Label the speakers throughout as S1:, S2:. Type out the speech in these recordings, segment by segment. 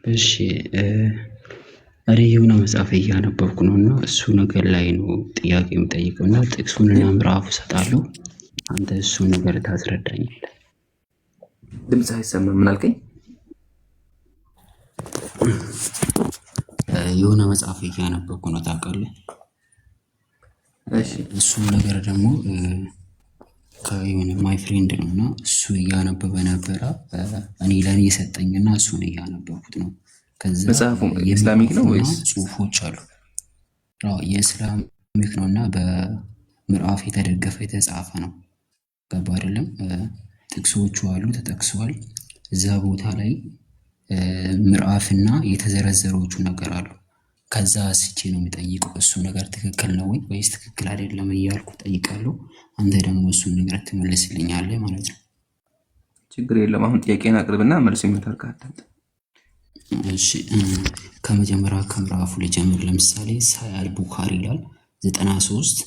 S1: እሺ እኔ የሆነ መጽሐፍ እያነበብኩ ነው እና እሱ ነገር ላይ ነው ጥያቄ የምጠይቀው እና ጥቅሱንና ምዕራፉ እሰጣለሁ። አንተ እሱን ነገር ታስረዳኛለህ።
S2: ድምፅ አይሰማም። ምን አልከኝ?
S1: የሆነ መጽሐፍ እያነበብኩ ነው ታውቃለህ።
S2: እሺ
S1: እሱም ነገር ደግሞ ከሆነ ማይ ፍሬንድ ነው እና እሱ እያነበበ ነበረ። እኔ ለእኔ የሰጠኝና እሱን እያነበብኩት ነው። ከዛ
S2: መጽሐፉ ኢስላሚክ ነው ወይስ
S1: ጽሁፎች አሉ? የእስላሚክ ነው እና በምዕራፍ የተደገፈ የተጻፈ ነው። ገባ አይደለም? ጥቅሶቹ አሉ ተጠቅሰዋል። እዛ ቦታ ላይ ምዕራፍና የተዘረዘሮቹ ነገር አሉ። ከዛ ስቼ ነው የሚጠይቀው እሱ ነገር ትክክል ነው ወይስ ትክክል አይደለም እያልኩ ጠይቃለሁ። አንተ ደግሞ እሱን ነገር ትመልስልኛለህ ማለት ነው።
S2: ችግር የለም። አሁን ጥያቄን አቅርብና መልስ የምታርካለን።
S1: እሺ ከመጀመሪያ ከምዕራፉ ልጀምር። ለምሳሌ ሳያል ቡኻሪ ይላል 93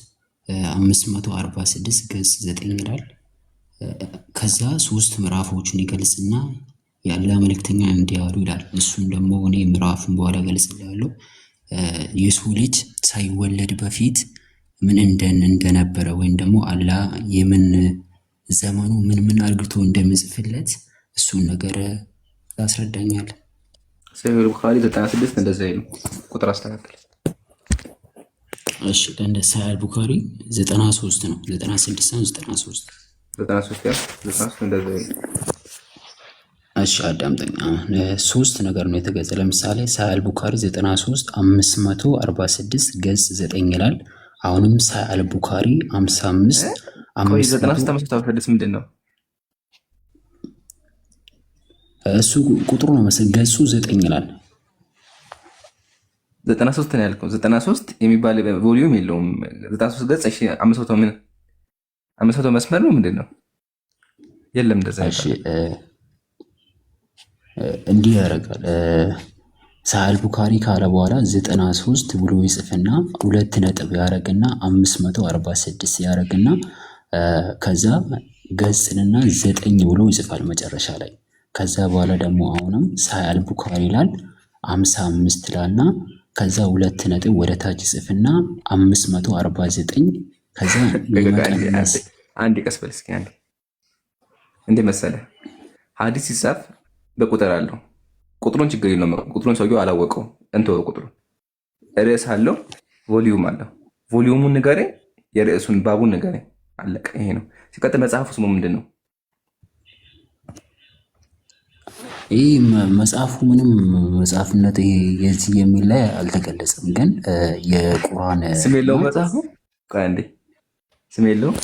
S1: 546 ገጽ 9 ይላል። ከዛ ሶስት ምዕራፎችን ይገልጽና ያለ መልእክተኛ እንዲያሉ ይላል። እሱን ደግሞ እኔ ምዕራፉን በኋላ ገልጽልሃለሁ። የሰው ልጅ ሳይወለድ በፊት ምን እንደነበረ ወይም ደግሞ አላህ የምን ዘመኑ ምን አድርግቶ እንደሚጽፍለት እሱን ነገር ታስረዳኛለህ።
S2: ሳሂህ ቡኻሪ 96 እንደዛ ይሉ ቁጥር አስተካክል።
S1: እሺ እንደ ሳሂህ ቡኻሪ 93 ነው 96 ነው 93
S2: እንደዛ ይሉ።
S1: እሺ አዳምጠኝ። ሶስት ነገር ነው የተገጸ። ለምሳሌ ሳሂህ ቡኻሪ 93 546 ገጽ 9 ይላል። አሁንም ሳሂህ ቡኻሪ 55
S2: 596 ምንድን ነው?
S1: እሱ ቁጥሩ ነው መሰለኝ። ገጹ 9 ይላል።
S2: 93 ነው ያልከው። 93 የሚባል ቮሊዩም የለውም። 93 ገጽ። እሺ 500 ምን 500 መስመር ነው ምንድን ነው? የለም እንደዛ።
S1: እሺ እንዲህ ያደርጋል። ሳሂህ ቡኻሪ ካለ በኋላ 93 ብሎ ይጽፍና ሁለት ነጥብ ያደርግና 546 ያደርግና ከዛ ገጽንና 9 ብሎ ይጽፋል መጨረሻ ላይ። ከዛ በኋላ ደግሞ አሁንም ሳሂህ ቡኻሪ ይላል 55 ይላልና ከዛ ሁለት ነጥብ ወደ ታች ይጽፍና 549 ከዛ
S2: አንድ ቀስ በል እስኪ አንዴ። እንደ መሰለህ ሐዲስ ሲጻፍ በቁጥር አለው። ቁጥሩን ችግር የለውም። ቁጥሩን ሰውየው አላወቀው እንተው። ቁጥሩ ርዕስ አለው፣ ቮሊዩም አለው። ቮሊዩሙን ንገረኝ፣ የርዕሱን ባቡን ንገረኝ። አለቀ። ይሄ ነው። ሲቀጥል መጽሐፉ ስሙ ምንድን ነው?
S1: ይህ መጽሐፉ ምንም መጽሐፍነት የዚህ የሚል ላይ አልተገለጸም፣ ግን የቁርአን
S2: ስም የለውም መጽሐፉ። ቆይ አንዴ ስም የለውም።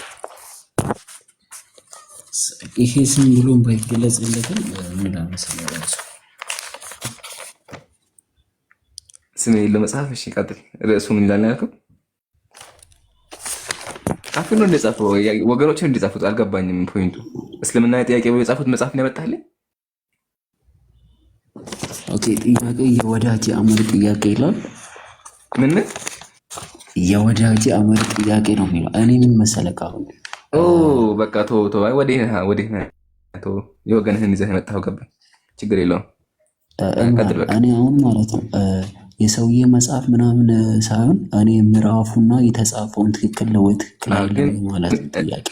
S1: ይሄ ስም ብሎም ባይገለጽለትም ምን መሰለህ ራሱ
S2: ስም የለው መጽሐፍ። እሺ ቀጥል። ርዕሱ ምን ይላል ያልከው? አፍኖ እንደጻፈው ወገኖችን እንዲጻፉት አልገባኝም ፖይንቱ። እስልምና ጥያቄ ብሎ የጻፉት መጽሐፍ ነው ያመጣልኝ።
S1: ኦኬ ጥያቄ የወዳጅ አመር ጥያቄ ይላል።
S2: ምን
S1: የወዳጅ አመር ጥያቄ ነው የሚለው። እኔ ምን መሰለህ አሁን
S2: በቃ ተው ወዴት የወገንህን ይዘህ የመጣኸው ገባኝ። ችግር የለውም።
S1: እኔ አሁን ማለት ነው የሰውዬ መጽሐፍ ምናምን ሳይሆን እኔ ምዕራፉና የተጻፈውን ትክክል ነው ወይ ትክክል አይደለም ማለት ጥያቄ።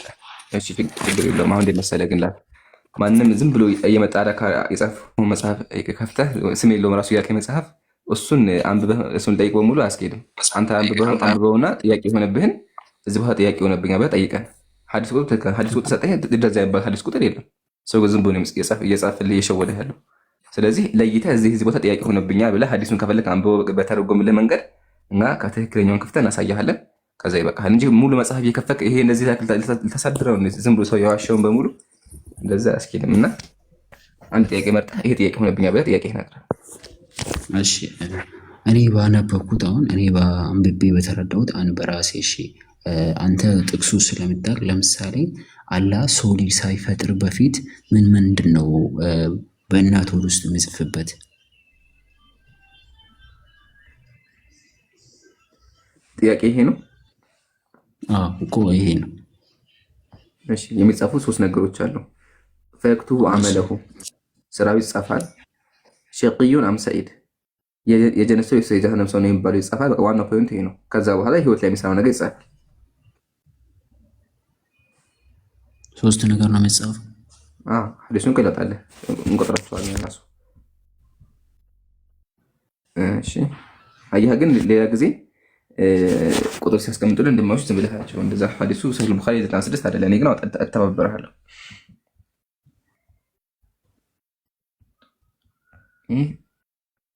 S2: እሺ ችግር የለውም። አሁን እንደ መሰለህ ግን ማንም ዝም ብሎ እየመጣ የጻፈው መጽሐፍ ከፍተህ ስም የለውም ራሱ ያልከኝ መጽሐፍ እሱን አንብበህ እሱን ጠይቅ በሙሉ አያስኬድም። አንተ አንብበውና ጥያቄ የሆነብህን እዚህ በኋላ ጥያቄ የሆነብኝ ብለህ ጠይቀን ሐዲስ ቁጥር ሰጠህ። እንደዛ ያባል ሐዲስ ቁጥር የለም። ሰው ዝም ብሎ እየጻፈልህ እየሸወደህ ያለው። ስለዚህ ለይተህ እዚህ ቦታ ጥያቄ ሆነብኛል ብለህ ሐዲሱን ከፈለክ አንብበው በተረጎምልህ መንገድ እና ከትክክለኛውን ክፍተህ እናሳያለን። ከዛ ይበቃል እንጂ ሙሉ መጽሐፍ እየከፈክ ይሄ እንደዚህ ልታሳድረው ዝም ብሎ ሰው የዋሸውን በሙሉ እንደዛ አያስኬድም። እና አንድ ጥያቄ መርጠህ ይሄ ጥያቄ ሆነብኛል ብለህ ጥያቄ ነግረህ።
S1: እሺ እኔ ባነበብኩት አሁን እኔ በአንብቤ በተረዳሁት በራሴ እሺ አንተ ጥቅሱ ስለምታውቅ ለምሳሌ አላህ ሰው ልጅ ሳይፈጥር በፊት ምንድን ነው በእናት ሆድ ውስጥ የሚጽፍበት?
S2: ጥያቄ ይሄ ነው
S1: እኮ ይሄ ነው።
S2: እሺ የሚጻፉ ሶስት ነገሮች አሉ። ፈክቱ አመለሁ ስራው ይጻፋል። ሸቂዩን አም ሰዒድ የጀነት ሰው የጀሃነም ሰው ነው የሚባለው ይጻፋል። ዋናው ፖይንት ይሄ ነው። ከዛ በኋላ ህይወት ላይ የሚሰራው ነገር ይጻፋል።
S1: ሶስት ነገር ነው የሚጻፈው።
S2: ሐዲሱን እንቀጥላለን እንቆጥራቸዋለን ራሱ። እሺ አየህ ግን ሌላ ጊዜ ቁጥር ሲያስቀምጡልን እንደማይወስድ ዝም ብለሃቸው እንደዛ። ሐዲሱ ሰሂህ ቡኻሪ 96 አይደለም። እኔ ግን አተባበረሃለሁ።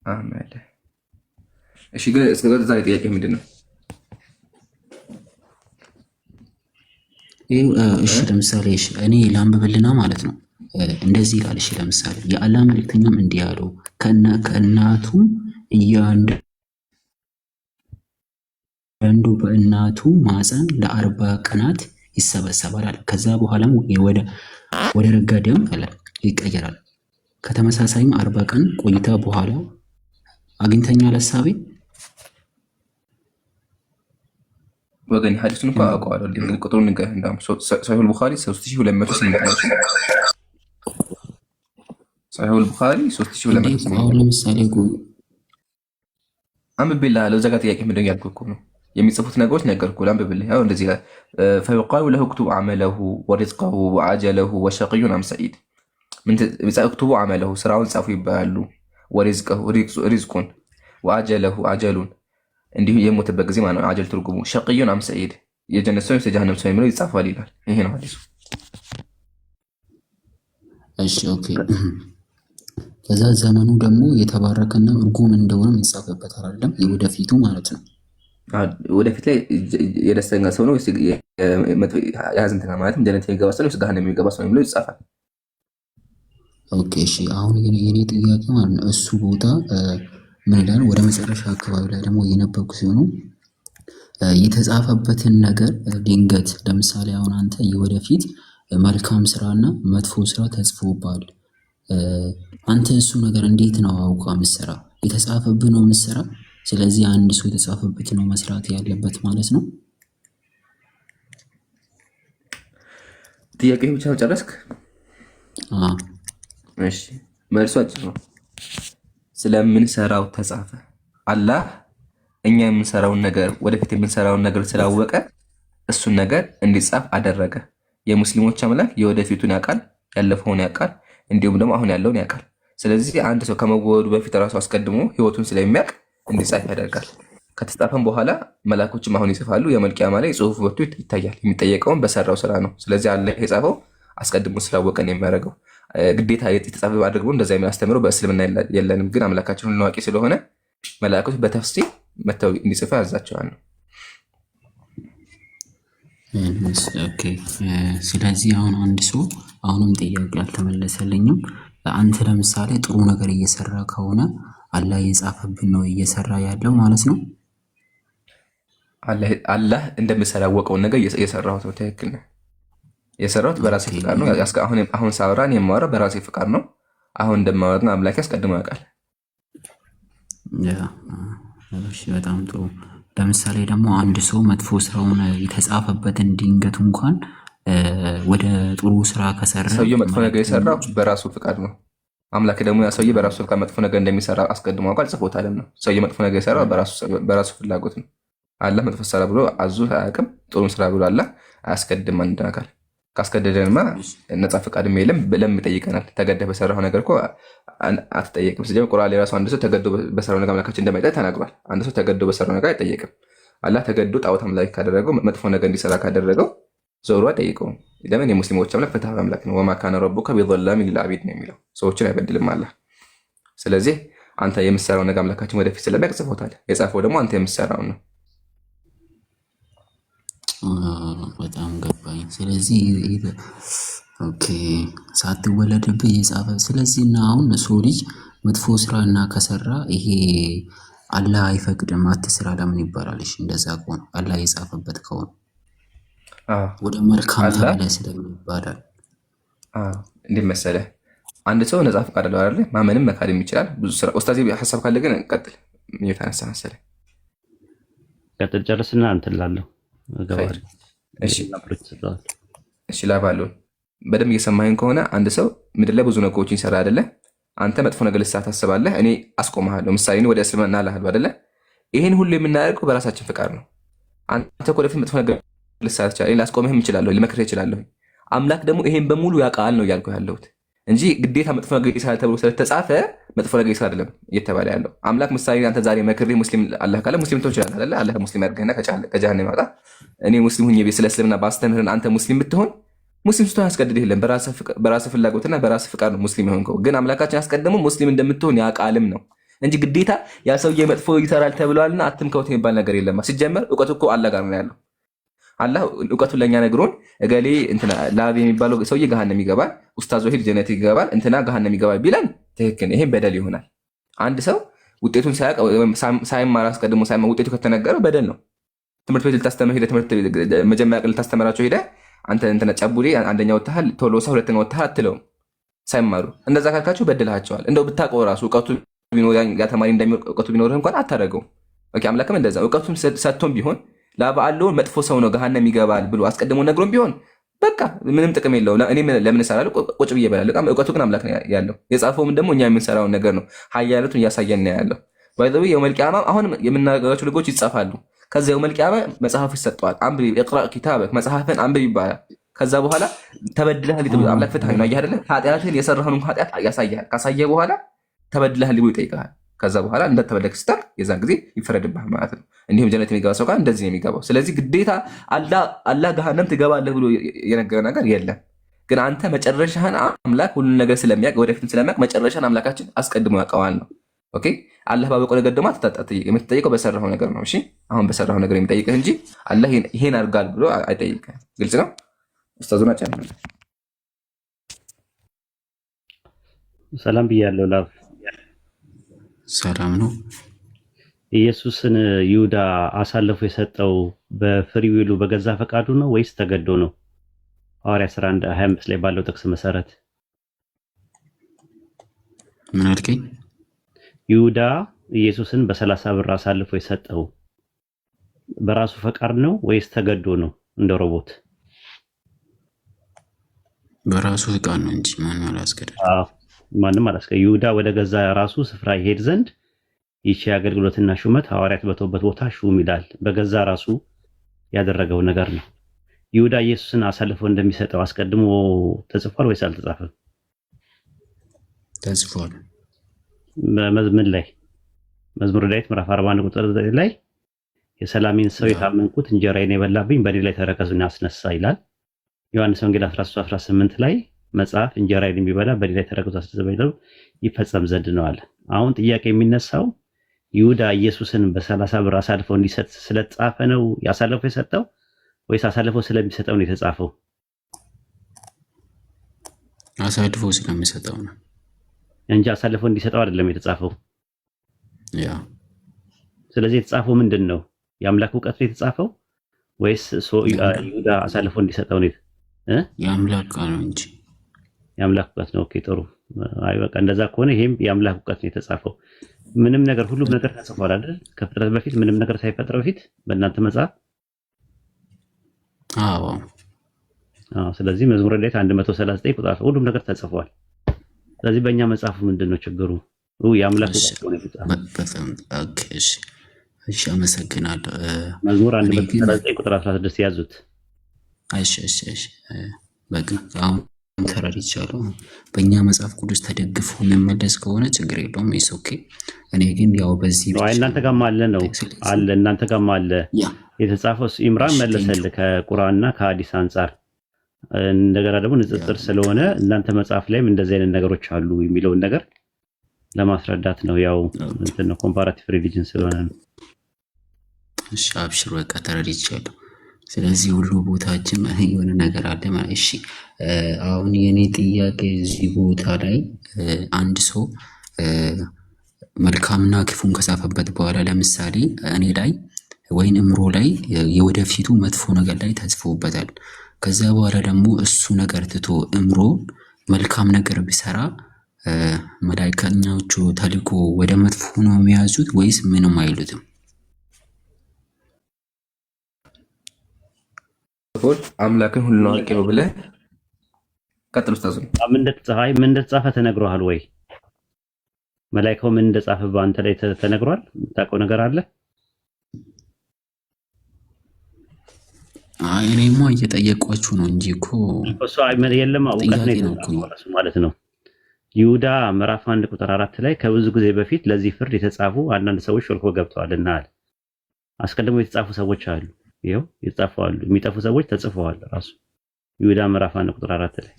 S2: አመለ እሺ ግን እስከ ዛሬ ጥያቄ ምንድን ነው?
S1: እሺ ለምሳሌ እኔ ላንብብልና ማለት ነው። እንደዚህ ይላል። እሺ ለምሳሌ የአላህ መልእክተኛም እንዲህ አለው ከእናቱ እያንዳንዱ በእናቱ ማፀን ለ40 ቀናት ይሰበሰባል አለ። ከዛ በኋላም ወደ ረጋ ደም ይቀየራል። ከተመሳሳይም 40 ቀን ቆይታ በኋላ አግኝተኛል ሐሳቤ
S2: ወገን ሐዲሱን እንኳን አውቀዋለሁ። ቁጥሩን ንገረኝ። እንዳውም ሰሂህ ቡኻሪ 3208 ሰሂህ ቡኻሪ 3208
S1: አሁን ለምሳሌ
S2: አንብቤልሃለሁ። እዛ ጋር ጥያቄ ምንድን ያልኩህ እኮ ነው የሚጽፉት ነገሮች ነገርኩህ። አንብቤልህ ያው እንደዚህ ይላል ፈዩቃሉ ለሁ እክቱቡ ዐመለሁ ወሪዝቀሁ ወዐጀለሁ ወሸቂዩን አም ሰዒድ። እክቱቡ ዐመለሁ ስራውን ጻፉ ይባላሉ። ወሪዝቀሁ ሪዝቁን ወዐጀለሁ አጀሉን እንዲሁ የሞተበት ጊዜ ማለት ነው። አጀል ትርጉሙ ሸቂዩን አም ሰዒድ የጀነት ሰው የጀሃነም ሰው የሚለው ይጻፋል ይላል። ይሄ ነው ሐዲሱ።
S1: እሺ ኦኬ። ከዛ ዘመኑ ደግሞ የተባረከና እርጉም እንደሆነም ይጻፍበታል አይደለም? የወደፊቱ ማለት ነው።
S2: ወደፊት ላይ የደስተኛ ሰው ነው የሀዘንተኛ ማለትም ጀነት የሚገባ ሰው ነው ገሃነም የሚገባ ሰው የሚለው ይጻፋል።
S1: ኦኬ እሺ። አሁን የኔ ጥያቄ ማለት ነው እሱ ቦታ ምን ይላል? ወደ መጨረሻ አካባቢ ላይ ደግሞ የነበርኩ ሲሆኑ የተጻፈበትን ነገር ድንገት ለምሳሌ አሁን አንተ የወደፊት መልካም ስራና መጥፎ ስራ ተጽፎባል። አንተ እሱ ነገር እንዴት ነው አውቃ ምሰራ? የተጻፈብህ ነው ምሰራ። ስለዚህ አንድ ሰው የተጻፈበት ነው መስራት ያለበት ማለት ነው።
S2: ጥያቄ ብቻ ጨረስክ? እሺ መልሱ አጭር ነው። ስለምንሰራው ተጻፈ። አላህ እኛ የምንሰራውን ነገር ወደፊት የምንሰራውን ነገር ስላወቀ እሱን ነገር እንዲጻፍ አደረገ። የሙስሊሞች አምላክ የወደፊቱን ያውቃል፣ ያለፈውን ያውቃል፣ እንዲሁም ደግሞ አሁን ያለውን ያውቃል። ስለዚህ አንድ ሰው ከመወለዱ በፊት ራሱ አስቀድሞ ህይወቱን ስለሚያውቅ እንዲጻፍ ያደርጋል። ከተጻፈም በኋላ መላኮችም አሁን ይጽፋሉ። የውመል ቂያማ ላይ ጽሁፉ ወጥቶ ይታያል። የሚጠየቀውን በሰራው ስራ ነው። ስለዚህ አላህ የጻፈው አስቀድሞ ስላወቀን የሚያደርገው ግዴታ የተጻፈ አድርጎ እንደዛ የሚያስተምረው በእስልምና የለንም። ግን አምላካችን ሁሉን አዋቂ ስለሆነ መላእክቶች በተፍሲር መተው እንዲጽፉ ያዛቸዋል ነው።
S1: ኦኬ። ስለዚህ አሁን አንድ ሰው አሁንም ጥያቄ አልተመለሰልኝም። አንተ ለምሳሌ ጥሩ ነገር እየሰራ ከሆነ አላህ የጻፈብን ነው እየሰራ ያለው ማለት ነው።
S2: አላህ እንደምሰራ ያወቀውን ነገር የሰራሁት ነው። ትክክል ነው። የሰራሁት በራሴ ፍቃድ ነው። አሁን ሳወራን የማወራው በራሴ ፍቃድ ነው። አሁን እንደማወራ አምላክ አስቀድሞ ያውቃል።
S1: እሺ በጣም ጥሩ። ለምሳሌ ደግሞ አንድ ሰው መጥፎ ስራውን የተጻፈበትን ድንገት እንኳን ወደ ጥሩ ስራ ከሰራ
S2: ሰውየው መጥፎ ነገር የሰራው በራሱ ፍቃድ ነው። አምላክ ደግሞ ያ ሰውዬ በራሱ ፍቃድ መጥፎ ነገር እንደሚሰራ አስቀድሞ ያውቃል፣ ጽፎታልም ነው። ሰውዬው መጥፎ ነገር የሰራው በራሱ ፍላጎት ነው። አላህ መጥፎ ስራ ብሎ አዙ አያውቅም። ጥሩን ስራ ብሎ አላህ አያስቀድም አንድ አካል። ካስገደደንማ ነፃ ፈቃድም የለም ብለም ይጠይቀናል። ተገደህ በሰራው ነገር እኮ አትጠየቅም። ስለዚህ ቁርአን ላይ ራሱ አንድ ሰው ተገዶ በሰራው ነገር አምላካችን እንደማይጠይቅ ተናግሯል። አንድ ሰው ተገዶ በሰራው ነገር አይጠየቅም። አላህ ተገዶ ጣዖት አምላክ ካደረገው መጥፎ ነገር እንዲሰራ ካደረገው ዞሮ አይጠይቀውም። ለምን? የሙስሊሞች አምላክ ፍትሃዊ አምላክ ነው። ወማ ካነ ረቡከ ቢዘላሚን ሊልዓቢድ ነው የሚለው። ሰዎችን አይበድልም አላህ። ስለዚህ አንተ የምትሰራው ነገር አምላካችን ወደፊት ስለሚያውቅ ጽፎታል። የጻፈው ደግሞ አንተ የምትሰራው ነው።
S1: በጣም ገባኝ። ስለዚህ ኦኬ ሳትወለድብህ የጻፈ ስለዚህ እና አሁን ሰው ልጅ መጥፎ ስራ እና ከሰራ ይሄ አላህ አይፈቅድም አትስራ ለምን ይባላል? እሺ እንደዛ ከሆነ አላህ የጻፈበት ከሆነ ወደ መልካም ተመለ ስለምን ይባላል?
S2: እንዴት መሰለህ አንድ ሰው ነጻ ፈቃድ አለው አይደል? ማመንም መካድም ይችላል። ብዙ ስራ ኡስታዝ ሐሳብ ካለ ግን ቀጥል። ምን የተነሳ መሰለህ
S3: ቀጥል ጨርስና እንትን እላለሁ።
S2: እሺ ላባሉን በደንብ እየሰማኸኝ ከሆነ አንድ ሰው ምድር ላይ ብዙ ነገሮችን ይሰራ አይደለ? አንተ መጥፎ ነገር ልትሰራ ታስባለህ፣ እኔ አስቆምሃለሁ። ምሳሌ ወደ እስልምና ላህል አይደለ? ይህን ሁሉ የምናደርገው በራሳችን ፍቃድ ነው። አንተ እኮ ለፊት መጥፎ ነገር ልትሰራ ትችላለህ፣ ላስቆምህም እችላለሁ፣ ልመክርህ እችላለሁ። አምላክ ደግሞ ይሄን በሙሉ ያውቃል ነው እያልኩ ያለሁት እንጂ ግዴታ መጥፎ ነገር ይሰራል ተብሎ ስለተጻፈ መጥፎ ነገር ይሰራ አይደለም እየተባለ ያለው። አምላክ ምሳሌ አንተ ዛሬ መክሬ ሙስሊም አላህ ካለ ሙስሊም ትሆን ይችላል አይደለ? አላህ ሙስሊም ያድርግህና ከጀሃነም ያወጣ። እኔ ሙስሊም ሁኜ ስለ እስልምና ባስተምህርን አንተ ሙስሊም ብትሆን ሙስሊም ስትሆን ያስገድድህ የለም። በራስህ ፍላጎትና በራስህ ፍቃድ ነው ሙስሊም የሆንከው። ግን አምላካችን ያስቀደመው ሙስሊም እንደምትሆን ያውቃልም ነው እንጂ ግዴታ ያ ሰውዬ መጥፎ ይሰራል ተብሏልና አትምከውት የሚባል ነገር የለም። ሲጀመር እውቀቱ እኮ አላህ ጋር ነው ያለው። አላህ እውቀቱን ለእኛ ነግሮን እገሌ እንትና ላብ የሚባለው ሰውዬ ገሃነም ይገባል፣ ኡስታዝ ወሂድ ጀነት ይገባል፣ እንትና ገሃነም ይገባል ቢለን ትክክል፣ ይሄም በደል ይሆናል። አንድ ሰው ውጤቱን ሳያውቅ ሳይማር አስቀድሞ ውጤቱ ከተነገረው በደል ነው። ትምህርት ቤት ልታስተምር ሄደህ መጀመሪያ ቀን ልታስተምራቸው ሄደህ አንተ እንትና ጨቡዴ አንደኛ ወጥተሃል፣ ቶሎሳ ሁለተኛ ወጥተሃል አትለውም ሳይማሩ። እንደዛ ካልካቸው በድልሃቸዋል። እንደው ብታውቀው ራሱ እውቀቱ ያ ተማሪ እንደሚወርቅ እውቀቱ ቢኖርህ እንኳን አታደርገውም። አምላክም እንደዛ እውቀቱም ሰጥቶም ቢሆን ላበአለውን መጥፎ ሰው ነው ገሃነም ይገባል ብሎ አስቀድሞ ነግሮም ቢሆን በቃ ምንም ጥቅም የለው። እኔ ለምን እሰራለሁ? ቁጭ ብዬ እበላለሁ። እውቀቱ ግን አምላክ ነው ያለው። የጻፈውም ደግሞ እኛ የምንሰራውን ነገር ነው። ሀያለቱን እያሳየን ነው ያለው። ባይዘው የውመል ቂያማ አሁን የምናገራቸው ልጎች ይጻፋሉ። ከዛ የውመል ቂያማ መጽሐፍ ይሰጠዋል። አንብብ ኢቅራ ኪታበክ መጽሐፍን አንብብ ይባላል። ከዛ በኋላ ተበድለሃል ይጥሉ አምላክ ፍትሃ ነው አይደለ? ኃጢአትህን የሰራህውን ኃጢአት ያሳያል። ካሳየ በኋላ ተበድለሃል ብሎ ይጠይቃል። ከዛ በኋላ እንደተበደልክ ስታውቅ የዛን ጊዜ ይፈረድብሃል ማለት ነው። እንዲሁም ጀነት የሚገባ ሰው ጋር እንደዚህ ነው የሚገባው። ስለዚህ ግዴታ አላህ ገሃነም ትገባለህ ብሎ የነገረ ነገር የለም። ግን አንተ መጨረሻህን አምላክ ሁሉን ነገር ስለሚያውቅ ወደፊትም ስለሚያውቅ መጨረሻህን አምላካችን አስቀድሞ ያውቀዋል ነው። ኦኬ አላህ ባበቀው ነገር ደግሞ የምትጠይቀው በሰራው ነገር ነው። እሺ አሁን በሰራው ነገር የሚጠይቅህ እንጂ አላህ ይሄን አድርጋል ብሎ አይጠይቅህ። ግልጽ ነው። ኡስታዙና ጨምር።
S3: ሰላም ብያለሁ። ላፍ
S1: ሰላም ነው።
S3: ኢየሱስን ይሁዳ አሳልፎ የሰጠው በፍሪዊሉ በገዛ ፈቃዱ ነው ወይስ ተገዶ ነው? ሐዋርያት 11:25 ላይ ባለው ጥቅስ መሰረት
S1: ምን አልከኝ?
S3: ይሁዳ ኢየሱስን በ30 ብር አሳልፎ የሰጠው በራሱ ፈቃድ ነው ወይስ ተገዶ ነው? እንደ ሮቦት
S1: በራሱ ፈቃድ ነው እንጂ ማንም አላስገደደም።
S3: ማንም አላስገደደም። ይሁዳ ወደ ገዛ ራሱ ስፍራ ይሄድ ዘንድ ይቺ አገልግሎትና ሹመት ሐዋርያት በተውበት ቦታ ሹም ይላል። በገዛ ራሱ ያደረገው ነገር ነው። ይሁዳ ኢየሱስን አሳልፎ እንደሚሰጠው አስቀድሞ ተጽፏል ወይስ አልተጻፈም?
S1: ተጽፏል።
S3: በመዝሙር ላይ መዝሙረ ዳዊት ምዕራፍ 41 ቁጥር 9 ላይ የሰላሜን ሰው የታመንኩት እንጀራዬን የበላብኝ በእኔ ላይ ተረከዙን አስነሳ ይላል። ዮሐንስ ወንጌል 13:18 ላይ መጽሐፍ እንጀራዬን የሚበላ በእኔ ላይ ተረከዙ አስነሳ ይላል ይፈጸም ዘንድ ነው አለ። አሁን ጥያቄ የሚነሳው ይሁዳ ኢየሱስን በ30 ብር አሳልፎ እንዲሰጥ ስለተጻፈ ነው ያሳልፎ የሰጠው ወይስ አሳልፎ ስለሚሰጠው ነው የተጻፈው?
S1: አሳልፎ ስለሚሰጠው ነው
S3: እንጂ አሳልፎ እንዲሰጠው አይደለም የተጻፈው።
S1: ያ
S3: ስለዚህ የተጻፈው ምንድን ነው? የአምላክ እውቀት ነው የተጻፈው ወይስ ይሁዳ አሳልፎ እንዲሰጠው ነው?
S1: የአምላክ ቃል ነው እንጂ
S3: የአምላክ እውቀት ነው። ኦኬ ጥሩ። አይ በቃ እንደዛ ከሆነ ይሄም የአምላክ እውቀት ነው የተጻፈው። ምንም ነገር ሁሉም ነገር ተጽፏል አይደል? ከፍጥረት በፊት ምንም ነገር ሳይፈጠር በፊት በእናንተ መጽሐፍ።
S1: አዎ።
S3: ስለዚህ መዝሙረ ዳዊት 139 ቁጥር ሁሉም ነገር ተጽፏል። ስለዚህ በእኛ መጽሐፍ ምንድነው ችግሩ? የአምላክ እውቀት ነው የተጻፈው።
S1: በጣም ኦኬ። እሺ አመሰግናለሁ።
S3: መዝሙር 139 ቁጥር 16 ያዙት።
S1: እሺ በቃ አሁን ተረድቻለሁ። በእኛ መጽሐፍ ቅዱስ ተደግፎ መመለስ ከሆነ ችግር የለውም። ኢስ ኦኬ። እኔ ግን ያው በዚህ
S3: ነው እናንተ ጋርም አለ ነው አለ እናንተ ጋርም አለ የተጻፈው። ኢምራን መለሰልህ ከቁርአንና ከሐዲስ አንጻር እንደገና ደግሞ ንጽጽር ስለሆነ እናንተ መጽሐፍ ላይም እንደዚህ አይነት ነገሮች አሉ የሚለውን ነገር ለማስረዳት ነው። ያው እንትን ነው ኮምፓራቲቭ ሪሊጅን ስለሆነ ነው።
S1: እሺ አብሽር በቃ ተረድቻለሁ። ስለዚህ ሁሉ ቦታችን የሆነ ነገር አለ ማለት። እሺ አሁን የኔ ጥያቄ እዚህ ቦታ ላይ አንድ ሰው መልካምና ክፉን ከጻፈበት በኋላ ለምሳሌ እኔ ላይ ወይን እምሮ ላይ የወደፊቱ መጥፎ ነገር ላይ ተጽፎበታል። ከዛ በኋላ ደግሞ እሱ ነገር ትቶ እምሮ መልካም ነገር ቢሰራ መላእክተኞቹ ተልኮ ወደ መጥፎ ነው የሚያዙት ወይስ ምንም አይሉትም?
S2: አምላክን ሁሉ አዋቂ ነው ብለህ ቀጥል። ኡስታዝ
S3: ምን እንደተጻፈ ተነግሮሃል ወይ? መላኢካው ምን እንደጻፈ በአንተ ላይ ተነግሯል? የምታውቀው ነገር አለ?
S1: እኔማ እየጠየቋችሁ ነው እንጂ እኮ
S3: እሱ የለም እውቀት ነው የተጻፈው ራሱ ማለት ነው። ይሁዳ ምዕራፍ 1 ቁጥር 4 ላይ ከብዙ ጊዜ በፊት ለዚህ ፍርድ የተጻፉ አንዳንድ ሰዎች ሾልኮ ገብተዋልና አለ። አስቀድሞ የተጻፉ ሰዎች አሉ። ይኸው የተጻፉ አሉ። የሚጠፉ ሰዎች ተጽፈዋል ራሱ ይሁዳ ምዕራፍ 1 ቁጥር 4 ላይ።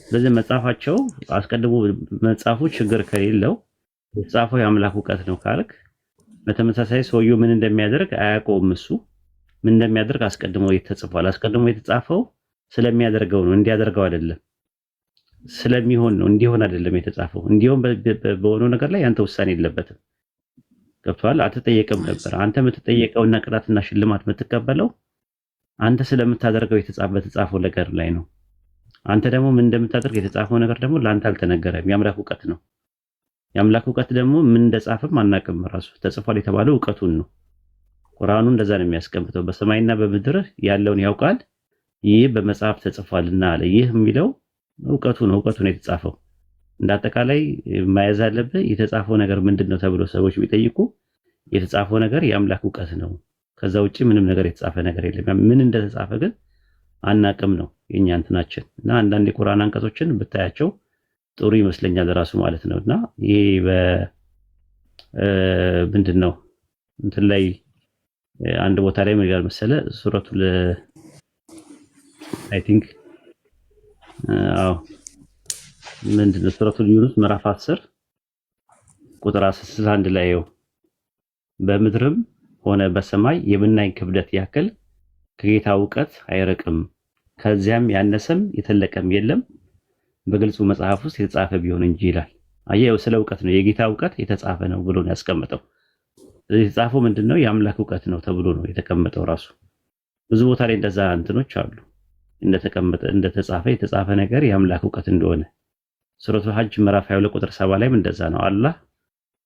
S3: ስለዚህ መጻፋቸው አስቀድሞ መጻፉ ችግር ከሌለው የተጻፈው የአምላክ እውቀት ነው ካልክ፣ በተመሳሳይ ሰውየው ምን እንደሚያደርግ አያውቀውም። እሱ ምን እንደሚያደርግ አስቀድሞ ተጽፏል። አስቀድሞ የተጻፈው ስለሚያደርገው ነው፣ እንዲያደርገው አይደለም። ስለሚሆን ነው፣ እንዲሆን አይደለም የተጻፈው። እንዲሆን በሆነው ነገር ላይ ያንተ ውሳኔ የለበትም። ገብቶሃል? አትጠየቅም ነበር። አንተ የምትጠየቀውና ቅጣትና ሽልማት የምትቀበለው አንተ ስለምታደርገው በተጻፈው ነገር ላይ ነው። አንተ ደግሞ ምን እንደምታደርግ የተጻፈው ነገር ደግሞ ለአንተ አልተነገረም። የአምላክ እውቀት ነው። የአምላክ እውቀት ደግሞ ምን እንደጻፈም አናውቅም። ራሱ ተጽፏል የተባለው እውቀቱን ነው። ቁርአኑ እንደዛ ነው የሚያስቀምጠው። በሰማይና በምድር ያለውን ያውቃል፣ ይህ በመጽሐፍ ተጽፏልና አለ። ይህ የሚለው እውቀቱ ነው። እውቀቱ ነው የተጻፈው። እንዳጠቃላይ መያዝ አለብህ። የተጻፈው ነገር ምንድነው ተብሎ ሰዎች ቢጠይቁ የተጻፈው ነገር የአምላክ እውቀት ነው። ከዛ ውጪ ምንም ነገር የተጻፈ ነገር የለም። ምን እንደተጻፈ ግን አናቅም ነው የኛ እንትናችን። እና አንዳንድ የቁርአን አንቀጾችን ብታያቸው ጥሩ ይመስለኛል ራሱ ማለት ነው። እና ይሄ ምንድነው እንትን ላይ አንድ ቦታ ላይ ምን ይላል መሰለ ሱረቱል አይ ቲንክ ምንድነው ሱረቱል ዩኑስ ምዕራፍ 10 ቁጥር 61 ላይ በምድርም ሆነ በሰማይ የምናኝ ክብደት ያክል ከጌታ እውቀት አይርቅም፣ ከዚያም ያነሰም የተለቀም የለም በግልጹ መጽሐፍ ውስጥ የተጻፈ ቢሆን እንጂ ይላል። አየው፣ ስለ እውቀት ነው። የጌታ እውቀት የተጻፈ ነው ብሎ ነው ያስቀመጠው። የተጻፈው ምንድነው? የአምላክ እውቀት ነው ተብሎ ነው የተቀመጠው ራሱ። ብዙ ቦታ ላይ እንደዛ እንትኖች አሉ እንደተጻፈ የተጻፈ ነገር የአምላክ እውቀት እንደሆነ። ሱረቱ ሐጅ ምዕራፍ 22 ቁጥር 7 ላይም እንደዛ ነው። አላህ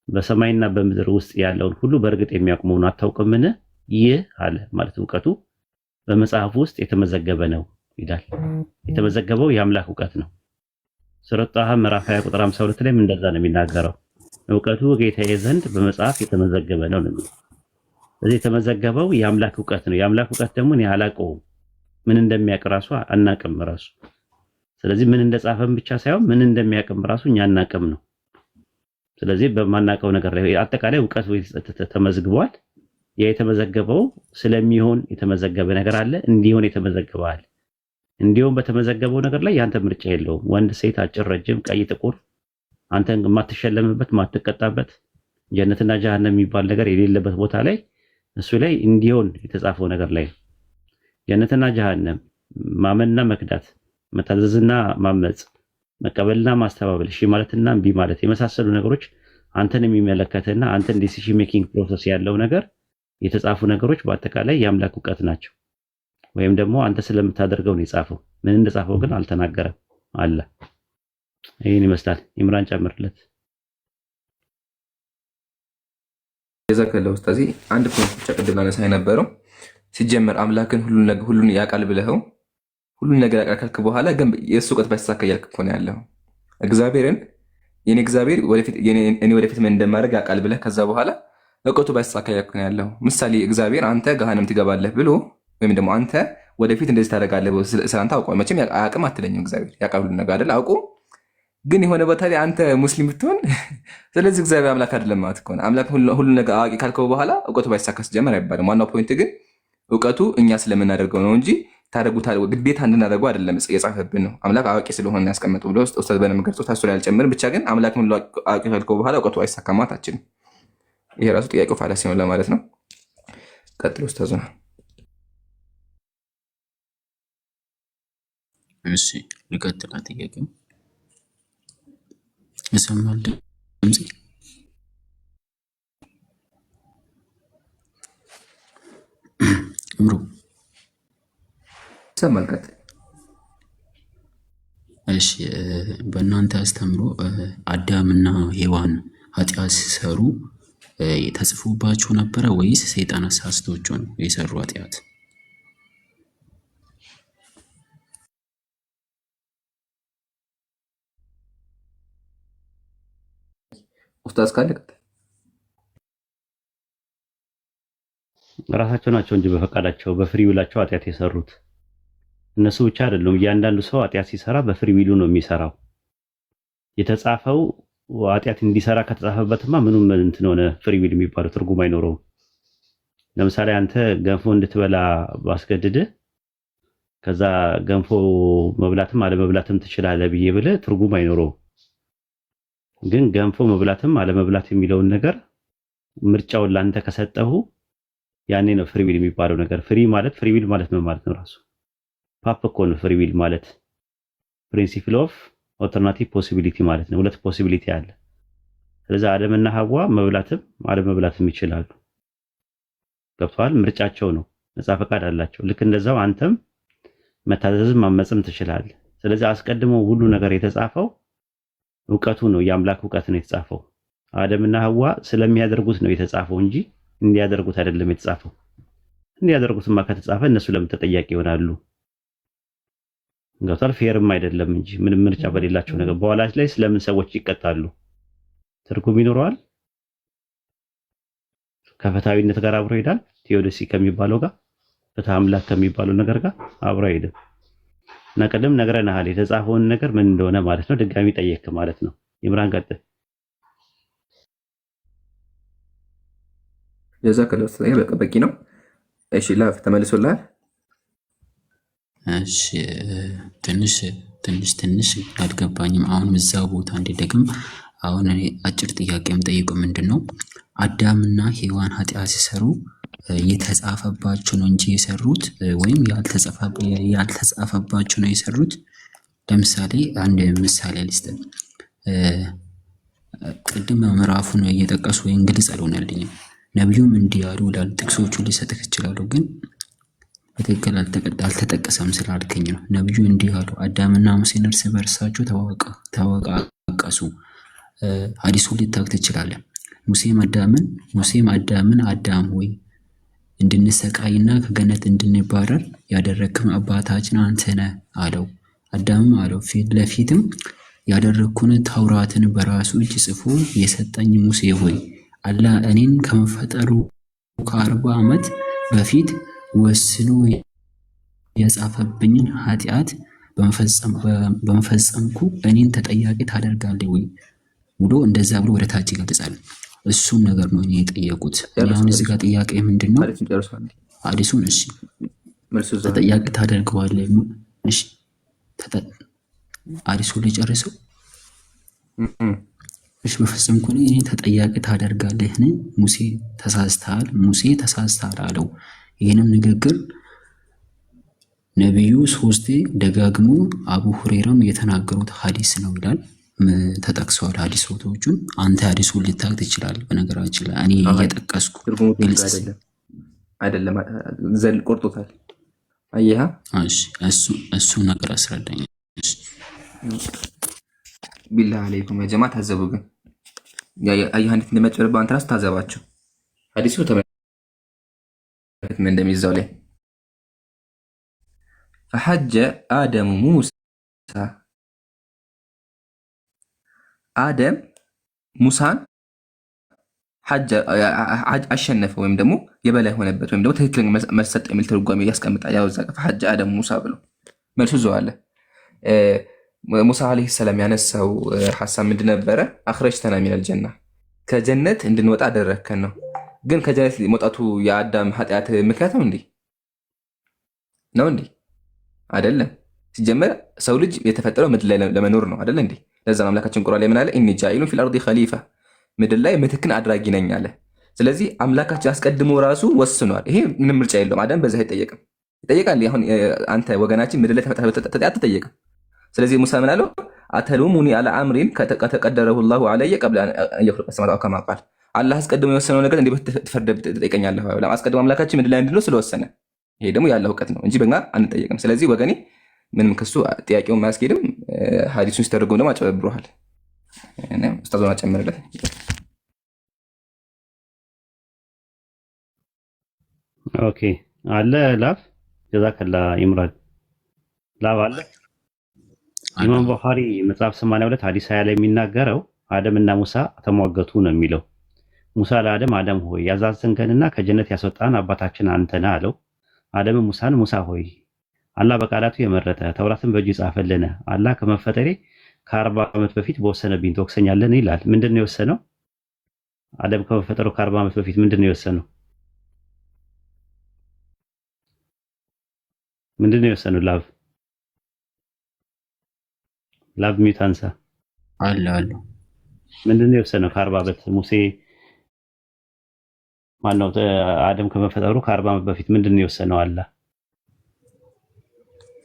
S3: በሰማይና በምድር ውስጥ ያለውን ሁሉ በእርግጥ የሚያውቅ መሆኑን አታውቅምን? ይህ አለ ማለት እውቀቱ በመጽሐፍ ውስጥ የተመዘገበ ነው ይላል። የተመዘገበው የአምላክ እውቀት ነው። ሱረቱ ጣሃ ምዕራፍ 20 ቁጥር 52 ላይም እንደዛ ነው የሚናገረው። እውቀቱ ጌታዬ ዘንድ በመጽሐፍ የተመዘገበ ነው ነው። ስለዚህ የተመዘገበው የአምላክ እውቀት ነው። የአምላክ እውቀት ደግሞ እኔ አላውቀውም፣ ምን እንደሚያውቅ ራሱ አናውቅም ራሱ። ስለዚህ ምን እንደጻፈም ብቻ ሳይሆን ምን እንደሚያውቅም ራሱ እኛ አናውቅም ነው። ስለዚህ በማናውቀው ነገር ላይ አጠቃላይ እውቀት ተመዝግቧል። ያ የተመዘገበው ስለሚሆን የተመዘገበ ነገር አለ፣ እንዲሆን የተመዘገበ አለ። እንዲሁም በተመዘገበው ነገር ላይ ያንተ ምርጫ የለውም። ወንድ፣ ሴት፣ አጭር፣ ረጅም፣ ቀይ፣ ጥቁር፣ አንተ የማትሸለምበት ማትቀጣበት ጀነትና ጀሃነም የሚባል ነገር የሌለበት ቦታ ላይ እሱ ላይ እንዲሆን የተጻፈው ነገር ላይ ጀነትና ጀሃነም፣ ማመንና መክዳት፣ መታዘዝና ማመጽ፣ መቀበልና ማስተባበል፣ እሺ ማለትና እምቢ ማለት የመሳሰሉ ነገሮች አንተን የሚመለከትና አንተን ዲሲሽን ሜኪንግ ፕሮሰስ ያለው ነገር የተጻፉ ነገሮች በአጠቃላይ የአምላክ እውቀት ናቸው። ወይም ደግሞ አንተ ስለምታደርገው ነው የጻፈው። ምን እንደጻፈው ግን አልተናገረም አለ። ይህን ይመስላል። ኢምራን ጨምርለት።
S2: የዘከለ ኡስታዚ አንድ ፖይንት ብቻ ቅድም ላነሳ የነበረው ሲጀመር አምላክን ሁሉን ያውቃል ብለኸው ሁሉን ነገር ያውቃል ካልክ በኋላ ግን የእሱ እውቀት ባይሳካ እያልክ እኮ ነው ያለው። እግዚአብሔርን የኔ እግዚአብሔር እኔ ወደፊት ምን እንደማድረግ ያውቃል ብለህ ከዛ በኋላ እውቀቱ ባይሳካ እያልክ ነው ያለው። ምሳሌ እግዚአብሔር አንተ ገሃነም ትገባለህ ብሎ ወይም ደግሞ አንተ ወደፊት እንደዚህ ታደርጋለህ ስለአንተ አውቋል። መቼም አያውቅም አትለኝም። እግዚአብሔር ያውቃል ሁሉን ነገር አይደል? አውቁ ግን የሆነ ቦታ ላይ አንተ ሙስሊም ብትሆን ስለዚህ እግዚአብሔር አምላክ አይደለም ማለት እኮ ነው። አምላክ ሁሉን ነገር አዋቂ ካልከው በኋላ እውቀቱ ባይሳካ ሲጀመር አይባልም። ዋናው ፖይንት ግን እውቀቱ እኛ ስለምናደርገው ነው እንጂ ግዴታ እንድናደርገው አይደለም የጻፈብን ነው። አምላክ አዋቂ ስለሆነ ያስቀመጡ ብሎ ኡስታዝ በደንብ ገልጾ ታሱ ላይ አልጨምርም። ብቻ ግን አምላክ ሁሉ አዋቂ ካልከው በኋላ እውቀቱ አይሳካ ማለት አችልም። ይሄ ራሱ ጥያቄው ፋላሲ ነው ለማለት ነው። ቀጥሎ ኡስታዝ ነው።
S1: እሺ ልቀጥል። ጥያቄው ይሰማል ድምጼ? እምሩ
S2: ይሰማል? ቀጥል።
S1: እሺ በእናንተ አስተምሮ አዳምና ሔዋን ኃጢአት ሲሰሩ ተጽፎባቸው ነበረ ወይስ ሰይጣን አሳስቶቸው ነው የሰሩ ኃጢአት?
S2: ኡስታዝ ካለ
S3: ራሳቸው ናቸው እንጂ በፈቃዳቸው በፍሪ ዊላቸው ኃጢአት የሰሩት እነሱ ብቻ አይደሉም። እያንዳንዱ ሰው ኃጢአት ሲሰራ በፍሪ ዊሉ ነው የሚሰራው። የተጻፈው ኃጢአት እንዲሰራ ከተጻፈበትማ ምኑም እንትን ሆነ ፍሪ ዊል የሚባለው ትርጉም አይኖረውም። ለምሳሌ አንተ ገንፎ እንድትበላ ባስገድድህ ከዛ ገንፎ መብላትም አለመብላትም ትችላለህ ብዬ ብለህ ትርጉም አይኖረውም። ግን ገንፎ መብላትም አለመብላት የሚለውን ነገር ምርጫውን ላንተ ከሰጠሁ ያኔ ነው ፍሪ ዊል የሚባለው ነገር። ፍሪ ዊል ማለት ምን ማለት ነው? ራሱ ፓፕ እኮ ነው ፍሪ ዊል ማለት። ፕሪንሲፕል ኦፍ ኦልተርናቲቭ ፖሲቢሊቲ ማለት ነው። ሁለት ፖሲቢሊቲ አለ። ስለዚህ አደምና ሐዋ መብላትም አለመብላትም ይችላሉ። ገብቷል? ምርጫቸው ነው። ነፃ ፈቃድ አላቸው። ልክ እንደዛው አንተም መታዘዝም ማመጽም ትችላለህ። ስለዚህ አስቀድሞ ሁሉ ነገር የተጻፈው እውቀቱ ነው፣ የአምላክ እውቀት ነው የተጻፈው። አደምና ሐዋ ስለሚያደርጉት ነው የተጻፈው እንጂ እንዲያደርጉት አይደለም የተጻፈው። እንዲያደርጉትማ ከተጻፈ እነሱ ለምን ተጠያቂ ይሆናሉ? ገብቷል? ፌርም አይደለም እንጂ ምንም ምርጫ በሌላቸው ነገር በኋላች ላይ ስለምን ሰዎች ይቀጣሉ? ትርጉም ይኖረዋል? ከፍትሃዊነት ጋር አብሮ ይሄዳል? ቴዎዶሲ ከሚባለው ጋር ፍትህ አምላክ ከሚባለው ነገር ጋር አብሮ አይሄድም። እና ቀደም ነግረናል የተጻፈውን ነገር ምን እንደሆነ ማለት ነው። ድጋሚ ጠየቅ ማለት ነው። ይምራን ቀጥል።
S2: ጀዛከላሁ ኸይር። በቂ ነው። እሺ ላፍ ተመልሶልሃል።
S1: እሺ ትንሽ አልገባኝም። አሁንም እዛው ቦታ እንዲደግም አሁን እኔ አጭር ጥያቄ የምጠይቀው ምንድን ነው አዳምና ሔዋን ኃጢአት ሲሰሩ የተጻፈባቸው ነው እንጂ የሰሩት ወይም ያልተጻፈባቸው ነው የሰሩት? ለምሳሌ አንድ ምሳሌ ልስጥ። ቅድም ምዕራፉን እየጠቀሱ ወይም ግልጽ አልሆነልኝም። ነቢዩም እንዲህ ያሉ ይላል። ጥቅሶቹን ሊሰጥህ እችላለሁ ግን በትክክል አልተጠቀሰም ስላልከኝ ነው። ነቢዩ እንዲህ አሉ፣ አዳምና ሙሴን እርስ በርሳቸው ተወቃቀሱ። ሐዲሱን ልታውቅ ትችላለህ። ሙሴም አዳምን አዳም ሆይ እንድንሰቃይና ከገነት እንድንባረር ያደረግክም አባታችን አንተ ነህ አለው። አዳምም አለው ፊት ለፊትም ያደረግኩን ተውራትን በራሱ እጅ ጽፎ የሰጠኝ ሙሴ ሆይ አላህ እኔን ከመፈጠሩ ከ40 ዓመት በፊት ወስኖ የጻፈብኝን ኃጢአት በመፈጸምኩ እኔን ተጠያቂ ታደርጋለህ ወይ ብሎ እንደዛ ብሎ ወደ ታች ይገልጻል። እሱም ነገር ነው እኔ የጠየቁት። አሁን እዚህ ጋር ጥያቄ ምንድን ነው? ሐዲሱን እሺ ተጠያቂ ታደርገዋለህ? እሺ ሐዲሱን ሊጨርሰው እሺ በፈጸምኩ እኔን ተጠያቂ ታደርጋለህን? ሙሴ ተሳስተሃል አለው። ይህንም ንግግር ነቢዩ 3 ደጋግሞ አቡ ሁሬራም የተናገሩት ሐዲስ ነው ይላል። ተጠቅሰዋል ሐዲሶቹን። አንተ ሐዲሱን ልታውቅ ትችላለህ። በነገራችን ላይ እኔ እየጠቀስኩ ግልጽ
S2: አይደለም ዘል ቆርጦታል። አየሃ እሱ ነገር አስረዳኝ። ቢላህ አለይኩም ያ ጀማ ታዘቡ። ግን አየሃ እንዴት እንደሚያጭበረብሩ አንተ ራስህ ታዘባቸው። ሐዲሱ ምን እንደሚይዘው ላይ ፈሐጀ አደሙ ሙሳ አደም ሙሳን አሸነፈ ወይም ደግሞ የበላይ ሆነበት ወይም ደግሞ ትክክለኛ መልስ ሰጠ የሚል ትርጓሜ ያስቀምጣል። ያው እዛ ፈሐጀ አደም ሙሳ ብሎ መልሱ እዛው አለ። ሙሳ አለይሂ ሰላም ያነሳው ሐሳብ ምንድን ነበረ? አኽረጅተና ሚነል ጀና ከጀነት እንድንወጣ አደረከን ነው። ግን ከጀነት መውጣቱ የአዳም ኃጢአት ምክንያት ነው እንዴ? ነው እንዴ? አይደለም። ሲጀመር ሰው ልጅ የተፈጠረው ምድር ላይ ለመኖር ነው አይደል እንዴ? ለዛ አምላካችን ቁርአን ላይ ምን አለ? ኢኒ ጃኢሉን ፊል አርዲ ኸሊፋ ምድር ላይ ምትክን አድራጊ ነኝ አለ። ስለዚህ አምላካችን አስቀድሞ ራሱ ወስኗል። ይሄ ምንም ምርጫ የለውም። አዳም በዛ አይጠየቅም። ይጠየቃል። አሁን አንተ ወገናችን ምድር ላይ አትጠየቅም። ስለዚህ ሙሳ ምን አለው? አተሉሙኒ አላ አምሪን ከተቀደረሁ ላሁ ዐለየ ቀብለ አን የኽሉቀ ሰማዋት ከማ ቃል አላህ አስቀድሞ የወሰነው ነገር እንዲህ ትጠይቀኛለህ? አስቀድሞ አምላካችን ምድር ላይ እንድንኖር ስለወሰነ ይሄ ደግሞ ያለ እውቀት ነው እንጂ በእኛ አንጠየቅም። ስለዚህ ወገኔ ምንም ክሱ ጥያቄውን ማያስኬድም። ሐዲሱን ሲተረጎም ደግሞ አጨበብሮሃል። ኡስታዙን አጨምርለት።
S3: ኦኬ አለ ላፍ ጀዛከላ ኢምራን ላፍ አለ። ኢማም ቡኻሪ መጽሐፍ 82 ሐዲስ 20 ላይ የሚናገረው አደምና ሙሳ ተሟገቱ ነው የሚለው። ሙሳ ለአደም አደም ሆይ ያዘዝከንና ከጀነት ያስወጣን አባታችን አንተ ነህ አለው። አደም ሙሳን ሙሳ ሆይ አላህ በቃላቱ የመረጠ ተውራትን በእጁ ጻፈልን። አላህ ከመፈጠሬ ከ40 ዓመት በፊት በወሰነብኝ ትወቅሰኛለህ ይላል። ምንድን ነው የወሰነው? አደም ከመፈጠሩ ከ40 ዓመት በፊት ምንድን ነው የወሰነው? ምንድን ነው የወሰነው? ላብ ሚዩት አንሳ
S1: አለ
S3: ምንድን ነው የወሰነው? ከ40 ዓመት ሙሴ ማነው አደም ከመፈጠሩ ከ40 ዓመት በፊት ምንድን ነው የወሰነው? አላህ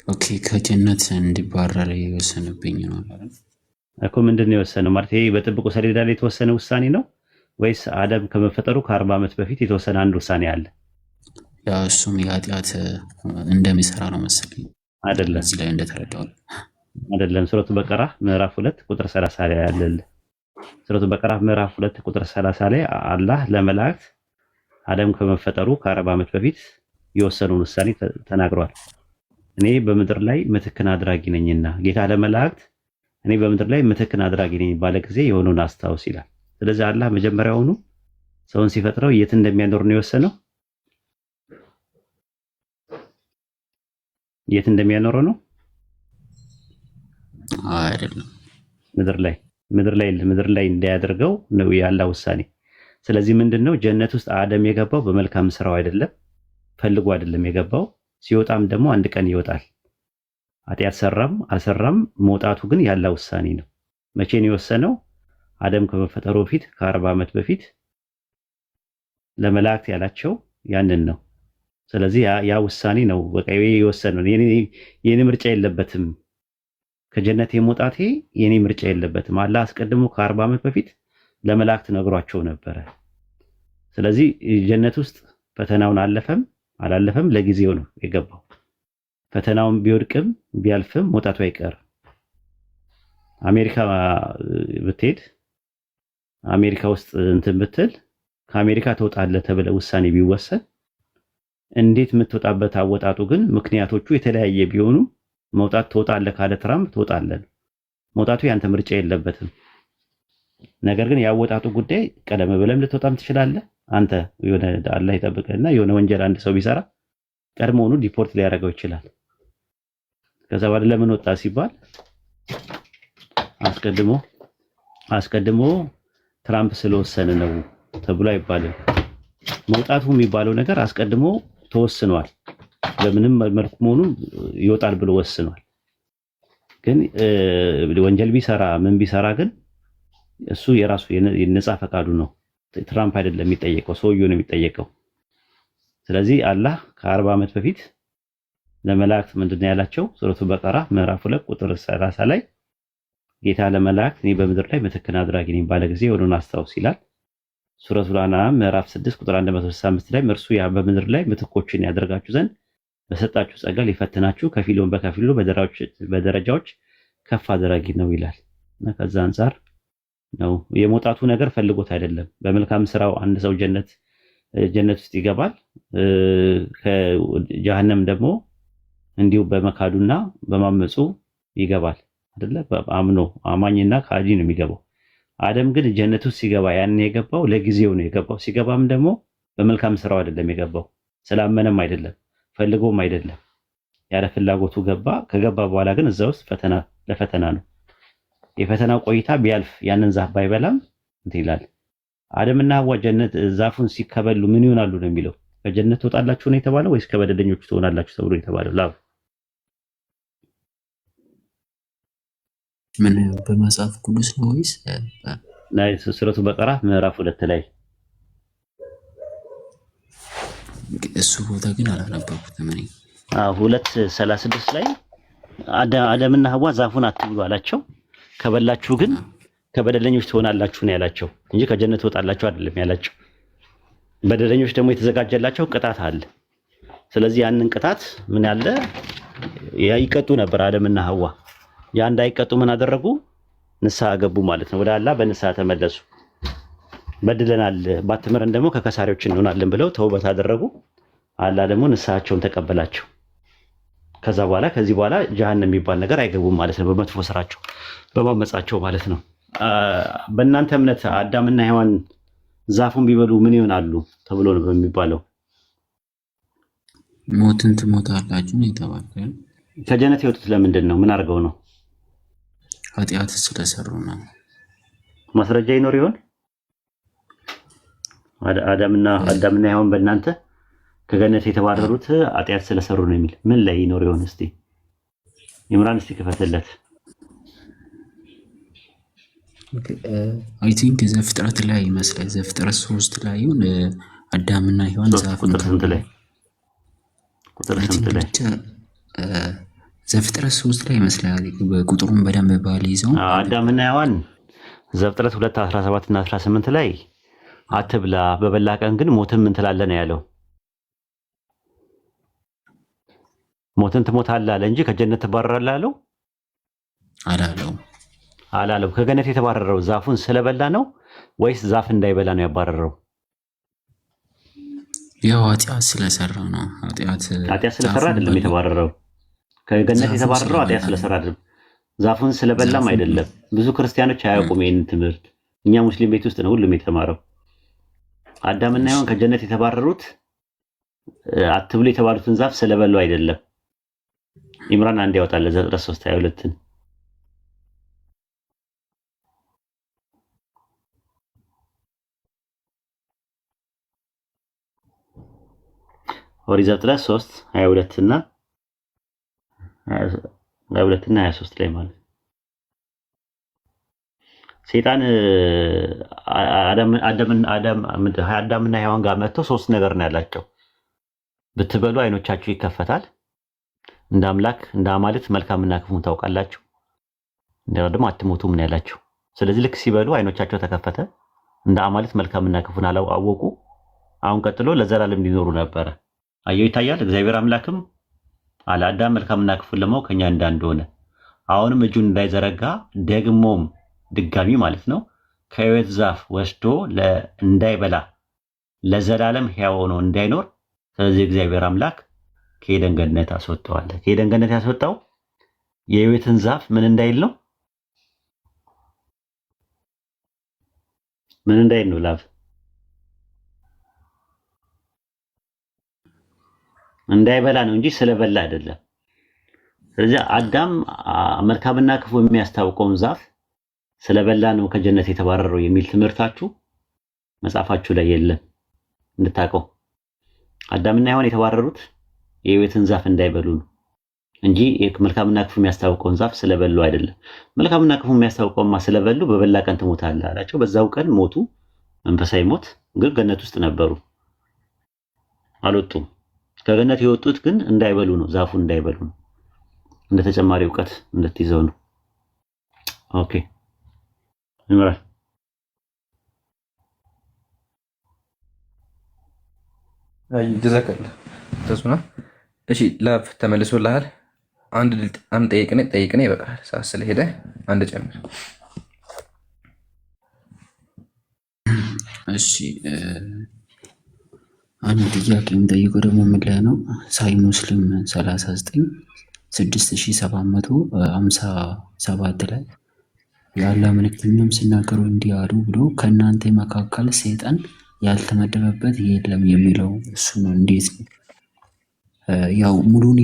S1: ኦኬ ከጀነት እንዲባረር የወሰነብኝ ነው አይደል
S3: እኮ። ምንድን ነው የወሰነው ማለት ይሄ በጥብቁ ሰሌዳ ላይ የተወሰነ ውሳኔ ነው ወይስ አደም ከመፈጠሩ ከ40 ዓመት በፊት የተወሰነ አንድ ውሳኔ አለ?
S1: ያው እሱም የኃጢአት እንደሚሰራ ነው መሰለኝ
S3: አይደለም።
S1: እዚህ ላይ እንደተረዳው
S3: አይደለም። ሱረቱ በቀራ ምዕራፍ 2 ቁጥር 30 ላይ ያለል። ሱረቱ በቀራ ምዕራፍ 2 ቁጥር 30 ላይ አላህ ለመላእክት አደም ከመፈጠሩ ከ40 ዓመት በፊት የወሰነውን ውሳኔ ተናግሯል። እኔ በምድር ላይ ምትክን አድራጊ ነኝና ጌታ ለመላእክት እኔ በምድር ላይ ምትክን አድራጊ ነኝ ባለ ጊዜ የሆነውን አስታውስ ይላል። ስለዚህ አላህ መጀመሪያውኑ ሰውን ሲፈጥረው የት እንደሚያኖር ነው የወሰነው። የት እንደሚያኖረው ነው
S1: አይደለም፣
S3: ምድር ላይ እንዳያደርገው ነው ያላ ውሳኔ። ስለዚህ ምንድነው ጀነት ውስጥ አደም የገባው በመልካም ስራው አይደለም፣ ፈልጎ አይደለም የገባው። ሲወጣም ደግሞ አንድ ቀን ይወጣል። ኃጢአት ሰራም አልሰራም መውጣቱ ግን ያላ ውሳኔ ነው። መቼ ነው የወሰነው? አደም ከመፈጠሩ በፊት ከ40 ዓመት በፊት ለመላእክት ያላቸው ያንን ነው። ስለዚህ ያ ውሳኔ ነው በቃ የወሰነው። የኔ ምርጫ የለበትም፣ ከጀነት የመውጣቴ የኔ ምርጫ የለበትም። አላህ አስቀድሞ ከ40 ዓመት በፊት ለመላእክት ነግሯቸው ነበረ። ስለዚህ ጀነት ውስጥ ፈተናውን አለፈም አላለፈም ለጊዜው ነው የገባው። ፈተናውን ቢወድቅም ቢያልፍም መውጣቱ አይቀርም። አሜሪካ ብትሄድ አሜሪካ ውስጥ እንትን ብትል ከአሜሪካ ትወጣለህ ተብለ ውሳኔ ቢወሰን እንዴት የምትወጣበት አወጣጡ ግን ምክንያቶቹ የተለያየ ቢሆኑ መውጣት ትወጣለህ ካለ ትራምፕ ትወጣለህ። መውጣቱ ያንተ ምርጫ የለበትም። ነገር ግን ያወጣጡ ጉዳይ ቀደም ብለም ልትወጣም ትችላለህ። አንተ የሆነ አላህ ይጠብቅህና የሆነ ወንጀል አንድ ሰው ቢሰራ ቀድሞውኑ ዲፖርት ሊያደርገው ይችላል። ከዛ በኋላ ለምን ወጣ ሲባል አስቀድሞ ትራምፕ ስለወሰነ ነው ተብሎ አይባልም። መውጣቱ የሚባለው ነገር አስቀድሞ ተወስኗል። በምንም መልኩ መሆኑን ይወጣል ብሎ ወስኗል። ግን ወንጀል ቢሰራ ምን ቢሰራ ግን እሱ የራሱ የነጻ ፈቃዱ ነው። ትራምፕ አይደለም የሚጠየቀው፣ ሰውየው ነው የሚጠየቀው። ስለዚህ አላህ ከ40 ዓመት በፊት ለመላእክት ምንድነው ያላቸው? ሱረቱ በቀራ ምዕራፍ 2 ቁጥር 30 ላይ ጌታ ለመላእክት እኔ በምድር ላይ ምትክን አድራጊ ነኝ ባለ ጊዜ የሆነውን አስታውስ ይላል። ሱረቱ አንዓም ምዕራፍ 6 ቁጥር 165 ላይ እርሱ ያ በምድር ላይ ምትኮችን ያደርጋችሁ ዘንድ በሰጣችሁ ጸጋ ሊፈትናችሁ ከፊሉን በከፊሉ በደረጃዎች ከፍ አድራጊ ነው ይላል። እና ከዛ አንፃር ነው የመውጣቱ ነገር ፈልጎት አይደለም። በመልካም ስራው አንድ ሰው ጀነት ውስጥ ይገባል። ከጀሃነም ደግሞ እንዲሁ በመካዱና በማመፁ ይገባል አይደለ? አምኖ አማኝና ካዲ ነው የሚገባው። አደም ግን ጀነት ውስጥ ሲገባ ያን የገባው ለጊዜው ነው የገባው። ሲገባም ደግሞ በመልካም ስራው አይደለም የገባው፣ ስላመነም አይደለም፣ ፈልጎም አይደለም። ያለ ፍላጎቱ ገባ። ከገባ በኋላ ግን እዛ ውስጥ ለፈተና ነው። የፈተናው ቆይታ ቢያልፍ ያንን ዛፍ ባይበላም እንትን ይላል። አደምና ሐዋ ጀነት ዛፉን ሲከበሉ ምን ይሆናሉ ነው የሚለው? ከጀነት ትወጣላችሁ ነው የተባለው ወይስ ከበደለኞቹ ትሆናላችሁ ተብሎ የተባለው? ላብ
S1: ምን በመጽሐፍ ቅዱስ ነው ወይስ
S3: ሱረቱ በቀራ ምዕራፍ 2 ላይ?
S1: እሱ ቦታ ግን አላነበብኩትም እኔ።
S3: 2:36 ላይ አደምና ሐዋ ዛፉን አትብሉ አላቸው። ከበላችሁ ግን ከበደለኞች ትሆናላችሁ ነው ያላቸው እንጂ ከጀነት ትወጣላችሁ አይደለም ያላቸው። በደለኞች ደግሞ የተዘጋጀላቸው ቅጣት አለ። ስለዚህ ያንን ቅጣት ምን ያለ ይቀጡ ነበር አደምና ሐዋ። ያ እንዳይቀጡ ምን አደረጉ? ንስሐ ገቡ ማለት ነው። ወደ አላህ በንስሐ ተመለሱ። በድለናል፣ ባትምረን ደግሞ ከከሳሪዎች እንሆናለን ብለው ተውበት አደረጉ። አላህ ደግሞ ንስሐቸውን ተቀበላቸው። ከዚህ በኋላ ጀሃነም የሚባል ነገር አይገቡም ማለት ነው። በመጥፎ ስራቸው በማመጻቸው ማለት ነው። በእናንተ እምነት አዳምና ሔዋን ዛፉን ቢበሉ ምን ይሆናሉ ተብሎ ነው የሚባለው?
S1: ሞትን ትሞታላችሁ ነው የተባለው።
S3: ከጀነት የወጡት ለምንድን ነው? ምን አድርገው ነው?
S1: ኃጢአት ስለሰሩ ነው።
S3: ማስረጃ ይኖር ይሆን? አዳምና ሔዋን በእናንተ ከገነት የተባረሩት ኃጢአት ስለሰሩ ነው የሚል ምን ላይ ይኖር ይሆን? እስቲ ይምራን እስቲ ክፈትለት።
S1: አይ ቲንክ ዘፍጥረት ላይ ይመስላል። ዘፍጥረት 3 ላይ ይሁን አዳምና ሔዋን ዛፍን
S3: ቁጥር ስንት ላይ?
S1: ዘፍጥረት 3 ላይ ይመስላል። ቁጥሩን በደንብ ባልይዘው
S3: አዳምና ሔዋን ዘፍጥረት 2:17 እና 18 ላይ አትብላ በበላ ቀን ግን ሞትን ምን ትላለህ ነው ያለው። ሞትን ትሞታለህ አለ እንጂ ከጀነት ትባረራለህ አለው አላለው። ከገነት የተባረረው ዛፉን ስለበላ ነው ወይስ ዛፍ እንዳይበላ ነው ያባረረው?
S1: ያው ኃጢአት ስለሰራ ነው። ኃጢአት
S3: ስለሰራ አይደለም የተባረረው። ከገነት የተባረረው ኃጢአት ስለሰራ አይደለም፣ ዛፉን ስለበላም አይደለም። ብዙ ክርስቲያኖች አያውቁም ይህን ትምህርት። እኛ ሙስሊም ቤት ውስጥ ነው ሁሉም የተማረው። አዳምና ሔዋን ከጀነት የተባረሩት አትብሉ የተባሉትን ዛፍ ስለበሉ አይደለም። ኢምራን አንድ ያወጣለ ዘፍጥረት 3:22 ኦሪት ዘፍጥረት 3:22 እና 23 ላይ ማለት ሰይጣን አዳምና ሔዋን ጋር መጥቶ ሶስት ነገር ነው ያላቸው። ብትበሉ አይኖቻችሁ ይከፈታል፣ እንደ አምላክ እንደ አማልክት መልካምና ክፉን ታውቃላችሁ፣ እንደው ደግሞ አትሞቱም ነው ያላቸው። ስለዚህ ልክ ሲበሉ አይኖቻቸው ተከፈተ፣ እንደ አማልክት መልካምና ክፉን አወቁ። አሁን ቀጥሎ ለዘላለም ሊኖሩ ነበረ። አየው ይታያል። እግዚአብሔር አምላክም አለ አዳም መልካምና ክፉን ለማወቅ ከኛ እንዳንደሆነ አሁንም እጁን እንዳይዘረጋ ደግሞም ድጋሚ ማለት ነው ከሕይወት ዛፍ ወስዶ እንዳይበላ ለዘላለም ሕያው ሆኖ እንዳይኖር። ስለዚህ እግዚአብሔር አምላክ ከኤደን ገነት አስወጣዋል። ከኤደን ገነት ያስወጣው የሕይወትን ዛፍ ምን እንዳይል ነው? ምን እንዳይል ነው? ላፍ እንዳይበላ ነው እንጂ ስለበላ አይደለም። ስለዚህ አዳም መልካምና ክፉ የሚያስታውቀውን ዛፍ ስለበላ ነው ከጀነት የተባረረው የሚል ትምህርታችሁ መጽሐፋችሁ ላይ የለም። እንድታውቀው አዳምና ሔዋን የተባረሩት የሕይወትን ዛፍ እንዳይበሉ ነው እንጂ መልካምና ክፉ የሚያስታውቀውን ዛፍ ስለበሉ አይደለም። መልካምና ክፉ የሚያስታውቀውማ ስለበሉ በበላ ቀን ትሞታለህ አላቸው። በዛው ቀን ሞቱ፣ መንፈሳዊ ሞት። ግን ገነት ውስጥ ነበሩ፣ አልወጡም። ከገነት የወጡት ግን እንዳይበሉ ነው፣ ዛፉን እንዳይበሉ ነው። እንደ ተጨማሪ እውቀት እንድትይዘው ነው። ኦኬ ይመራል።
S2: ጀዛከላ ተሱና። እሺ ላብ ተመልሶልሃል። አንድ ጠይቅኔ ይበቃል፣ ሰዓት ስለሄደ አንድ ጨምር።
S1: እሺ አንድ ጥያቄ የምጠይቀው ደግሞ ምን ላይ ነው? ሳይ ሙስሊም 39:6757 ላይ የአላህ መልእክተኛም ሲናገሩ እንዲህ አሉ ብሎ ከእናንተ መካከል ሰይጣን ያልተመደበበት የለም የሚለው እሱ ነው። እንዴት ነው? ያው ሙሉን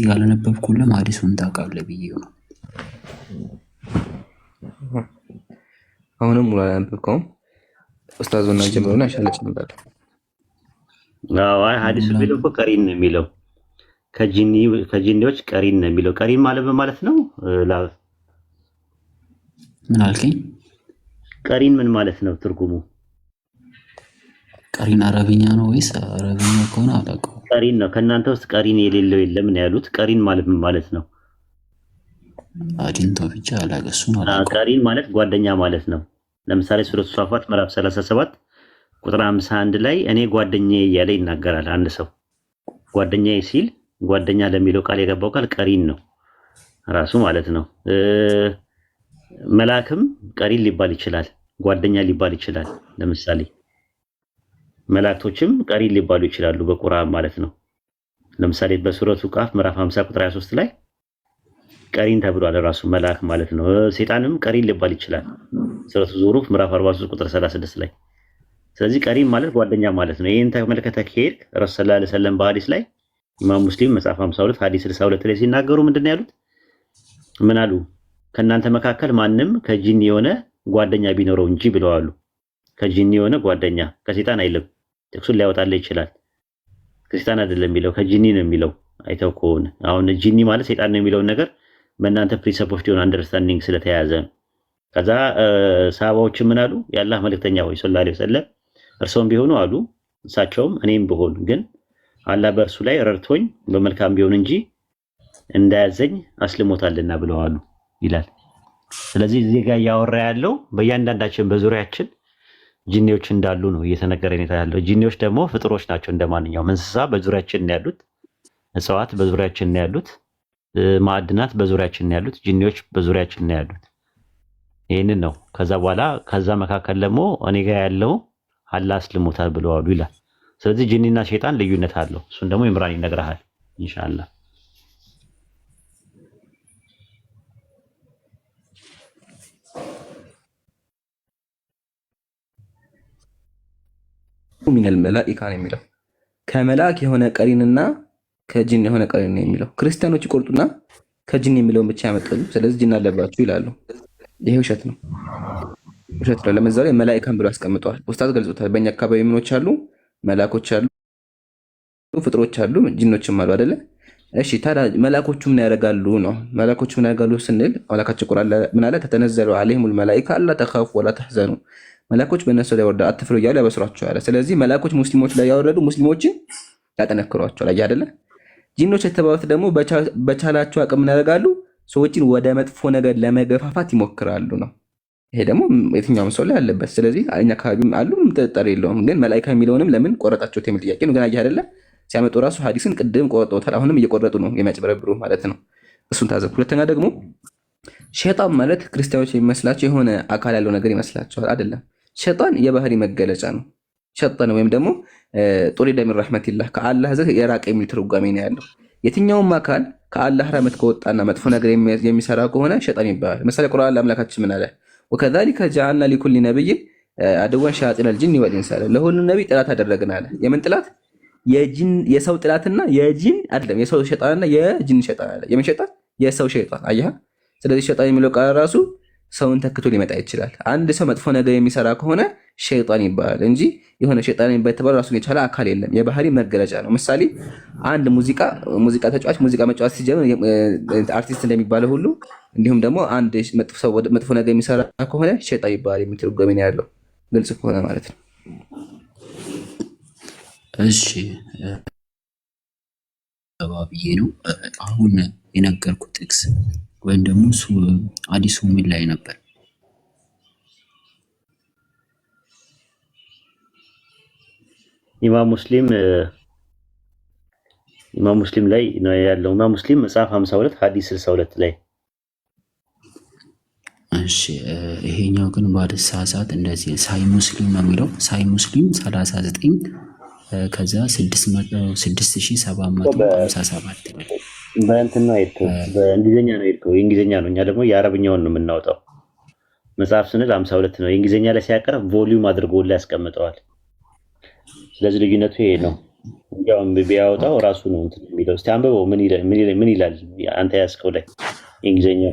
S1: ያለነበብኩልም ሐዲሱን ታውቃለህ ብዬ ነው።
S2: አሁንም ሙሉ አላነበብከውም? ኡስታዙና ጀምሮና ይሻለች ነበር።
S3: አይ ሐዲሱ ቢለው እኮ ቀሪን ነው የሚለው፣ ከጂኒዎች ቀሪን ነው የሚለው። ቀሪን ማለት ነው።
S1: ምን አልከኝ?
S3: ቀሪን ምን ማለት ነው ትርጉሙ?
S1: ቀሪን አረብኛ ነው ወይስ? አረብኛ ከሆነ አላውቀውም።
S3: ቀሪን ነው። ከእናንተ ውስጥ ቀሪን የሌለው የለም ነው ያሉት። ቀሪን ማለት ምን ማለት ነው?
S1: አዲንቶ ብቻ አላገሱን አላውቀውም።
S3: ቀሪን ማለት ጓደኛ ማለት ነው። ለምሳሌ ሱረቱ ሷፋት ምዕራፍ 37 ቁጥር 51 ላይ እኔ ጓደኛዬ እያለ ይናገራል። አንድ ሰው ጓደኛዬ ሲል ጓደኛ ለሚለው ቃል የገባው ቃል ቀሪን ነው ራሱ ማለት ነው። መልአክም ቀሪን ሊባል ይችላል፣ ጓደኛ ሊባል ይችላል። ለምሳሌ መላእክቶችም ቀሪን ሊባሉ ይችላሉ በቁርአን ማለት ነው። ለምሳሌ በሱረቱ ቃፍ ምዕራፍ 50 ቁጥር 23 ላይ ቀሪን ተብሏል። ራሱ መልአክ ማለት ነው። ሴጣንም ቀሪን ሊባል ይችላል። ሱረቱ ዙሩፍ ምዕራፍ 43 ቁጥር 36 ላይ። ስለዚህ ቀሪን ማለት ጓደኛ ማለት ነው። ይህን ተመለከተ ከሄድክ ረሱል ሰለላሁ ዐለይሂ ወሰለም በሐዲስ ላይ ኢማም ሙስሊም መጽሐፍ 52 ሐዲስ 62 ላይ ሲናገሩ ምንድን ነው ያሉት? ምን አሉ? ከእናንተ መካከል ማንም ከጂኒ የሆነ ጓደኛ ቢኖረው እንጂ ብለዋሉ። ከጂኒ የሆነ ጓደኛ ከሴጣን አይልም። ጥቅሱን ሊያወጣልህ ይችላል። ከሴጣን አይደለም የሚለው ከጂኒ ነው የሚለው። አይተው ከሆነ አሁን ጂኒ ማለት ሴጣን ነው የሚለውን ነገር በእናንተ ፕሪንሲፕል ኦፍ አንደርስታንዲንግ ስለተያዘ ከዛ ሰሃባዎች ምን አሉ? የአላህ መልእክተኛ ሆይ ሰለላሁ ዐለይሂ ወሰለም እርሶም ቢሆኑ አሉ እሳቸውም እኔም ብሆን ግን አላህ በእርሱ ላይ ረድቶኝ በመልካም ቢሆን እንጂ እንዳያዘኝ አስልሞታልና ብለዋሉ ይላል። ስለዚህ እዚህ ጋር እያወራ ያለው በእያንዳንዳችን በዙሪያችን ጂኒዎች እንዳሉ ነው እየተነገረን ያለው። ጂኒዎች ደግሞ ፍጥሮች ናቸው እንደማንኛውም እንስሳ በዙሪያችን ነው ያሉት። እጽዋት በዙሪያችን ነው ያሉት። ማዕድናት በዙሪያችን ነው ያሉት። ጂኒዎች በዙሪያችን ነው ያሉት። ይህንን ነው ከዛ በኋላ ከዛ መካከል ደግሞ እኔ ጋር ያለው አላህ አስልሞታል ብለዋሉ ይላል። ስለዚህ ጂኒና ሸይጣን ልዩነት አለው። እሱን ደግሞ ኢምራን ይነግርሃል ኢንሻአላህ።
S2: ሚነል መላኢካ ነው የሚለው ከመላእክ የሆነ ቀሪንና ከጂን የሆነ ቀሪን ነው የሚለው። ክርስቲያኖች ይቆርጡና ከጂን የሚለውን ብቻ ያመጣሉ። ስለዚህ ጂን አለባችሁ ይላሉ። ይሄ ውሸት ነው፣ ውሸት ነው። ለምሳሌ መላኢካን ብሎ አስቀምጠዋል። ኡስታዝ ገልጾታል። በእኛ አካባቢ ምኖች አሉ፣ መላእኮች አሉ፣ ፍጥሮች አሉ፣ ጂኖችም አሉ አይደለ? እሺ ታዲያ መላእኮቹ ምን ያደርጋሉ ነው? መላእኮቹ ምን ያደርጋሉ ስንል አምላካችን ቁርአን ምን አለ? ተተነዘሉ ዐለይሂሙል መላኢካ አላ ተኻፉ ወላ ተሕዘኑ፣ መላእኮች በእነሱ ላይ ወርደው አትፍሩ እያሉ ያበስሯቸዋል። ስለዚህ መላእኮች ሙስሊሞች ላይ ያወረዱ ሙስሊሞችን ያጠነክሯቸዋል። አይ አይደለ? ጂኖች የተባሉት ደግሞ በቻላቸው አቅም ምን ያደርጋሉ? ሰዎችን ወደ መጥፎ ነገር ለመገፋፋት ይሞክራሉ ነው። ይሄ ደግሞ የትኛውም ሰው ላይ አለበት። ስለዚህ እኛ አካባቢም አሉ፣ ጥርጥር የለውም። ግን መላኢካ የሚለውንም ለምን ቆረጣችሁት የሚል ጥያቄ ነው። ግን አይ አይደለ? ሲያመጡ ራሱ ሐዲስን ቅድም ቆርጠውታል። አሁንም እየቆረጡ ነው የሚያጭበረብሩ ማለት ነው። እሱን ታዘብ። ሁለተኛ ደግሞ ሸይጣን ማለት ክርስቲያኖች የሚመስላቸው የሆነ አካል ያለው ነገር ይመስላቸዋል። አይደለም። ሸይጣን የባህሪ መገለጫ ነው። ሸይጣን ወይም ደግሞ ጡሪደ ሚን ረሕመቲላህ ከአላህ ዘንድ የራቀ የሚል ትርጓሜ ነው ያለው። የትኛውም አካል ከአላህ ረህመት ከወጣና መጥፎ ነገር የሚሰራ ከሆነ ሸይጣን ይባላል። ለምሳሌ ቁርአን ለአምላካችን ምን አለ? ወከዛሊከ ጀዐልና ሊኩሊ ነቢይን አድወን ሸያጢነል ጂኒ ወልኢንስ አለ። ለሁሉም ነቢይ ጥላት አደረግን አለ። የምን ጥላት? የሰው ጥላትና የጂን አይደለም። የሰው ሸይጣንና የጂን ሸይጣን አለ። የምን ሸይጣን? የሰው ሸይጣን። አየህ። ስለዚህ ሸይጣን የሚለው ቃል ራሱ ሰውን ተክቶ ሊመጣ ይችላል። አንድ ሰው መጥፎ ነገር የሚሰራ ከሆነ ሸይጣን ይባላል እንጂ የሆነ ሸይጣን የሚባል ራሱን የቻለ አካል የለም። የባህሪ መገለጫ ነው። ምሳሌ አንድ ሙዚቃ ተጫዋች ሙዚቃ መጫወት ሲጀምር አርቲስት እንደሚባለው ሁሉ እንዲሁም ደግሞ አንድ መጥፎ ነገር የሚሰራ ከሆነ ሸይጣን ይባላል የሚል ትርጓሜ ነው ያለው። ግልጽ ከሆነ ማለት ነው።
S1: እሺ ብዬ ነው አሁን የነገርኩት ጥቅስ ወይም ደግሞ ሐዲሱ ምን ላይ ነበር?
S3: ኢማም ሙስሊም ላይ ነው ያለው። ኢማም ሙስሊም መጽሐፍ 52 ሐዲስ 62 ላይ።
S1: እሺ ይሄኛው ግን ባለሳሳት እንደዚህ ሳይ ሙስሊም ነው የሚለው። ሳይ ሙስሊም 39 ከዛ 6757
S3: በእንትን ነው የሄድከው፣ በእንግሊዝኛ ነው የሄድከው። የእንግሊዝኛ ነው፣ እኛ ደግሞ የአረብኛውን ነው የምናወጣው። መጽሐፍ ስንል 52 ነው። የእንግሊዝኛ ላይ ሲያቀርብ ቮሊዩም አድርጎ ላይ ያስቀምጠዋል። ስለዚህ ልዩነቱ ይሄ ነው። ያው ቢያወጣው ራሱ ነው እንትን የሚለው። እስቲ አንብበው ምን ይላል አንተ ያስከው ላይ የእንግሊዝኛው።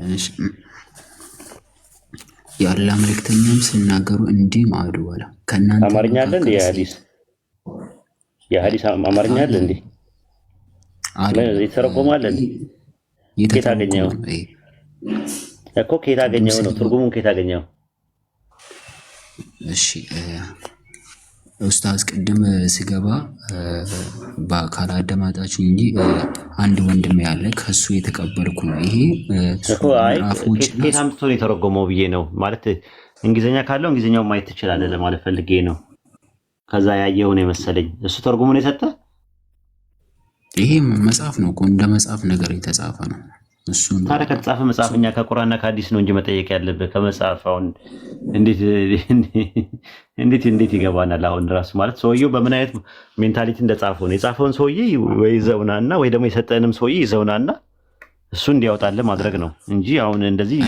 S1: የአላህ መልእክተኛም ሲናገሩ እንዲህ አሉ አለ። ከእናንተ
S3: አማርኛ አለ እንዴ? የሐዲስ አማርኛ አለ እንዴ? የተረጎማል እንዴ? ከየት አገኘኸው እኮ? ከየት አገኘኸው ነው ትርጉሙን? ከየት አገኘኸው?
S1: እሺ ኡስታዝ ቅድም ስገባ በአካል አዳማጣችሁ እንጂ አንድ ወንድም ያለ ከሱ የተቀበልኩ ነው። ይሄ
S3: እኮ ከየት አምጥቶ ነው የተረጎመው ብዬ ነው ማለት። እንግሊዝኛ ካለው እንግሊዝኛውን ማየት ትችላለህ ለማለት ፈልጌ ነው። ከዛ ያየው ነው የመሰለኝ እሱ ተርጉሞ ነው የሰጠ።
S1: ይሄ መጽሐፍ ነው እኮ እንደ መጽሐፍ ነገር የተጻፈ ነው። እሱ ነው
S3: ታዲያ ከተጻፈ መጽሐፍ እኛ ከቁርአንና ከሐዲስ ነው እንጂ መጠየቅ ያለብህ ከመጽሐፍ። አሁን እንዴት ይገባናል? አሁን ራሱ ማለት ሰውየው በምን አይነት ሜንታሊቲ እንደጻፈው ነው የጻፈውን ሰውዬ ወይ ይዘውናና ወይ ደግሞ የሰጠንም ሰውዬ ይዘውናና እሱ እንዲያወጣልህ ማድረግ ነው እንጂ አሁን እንደዚህ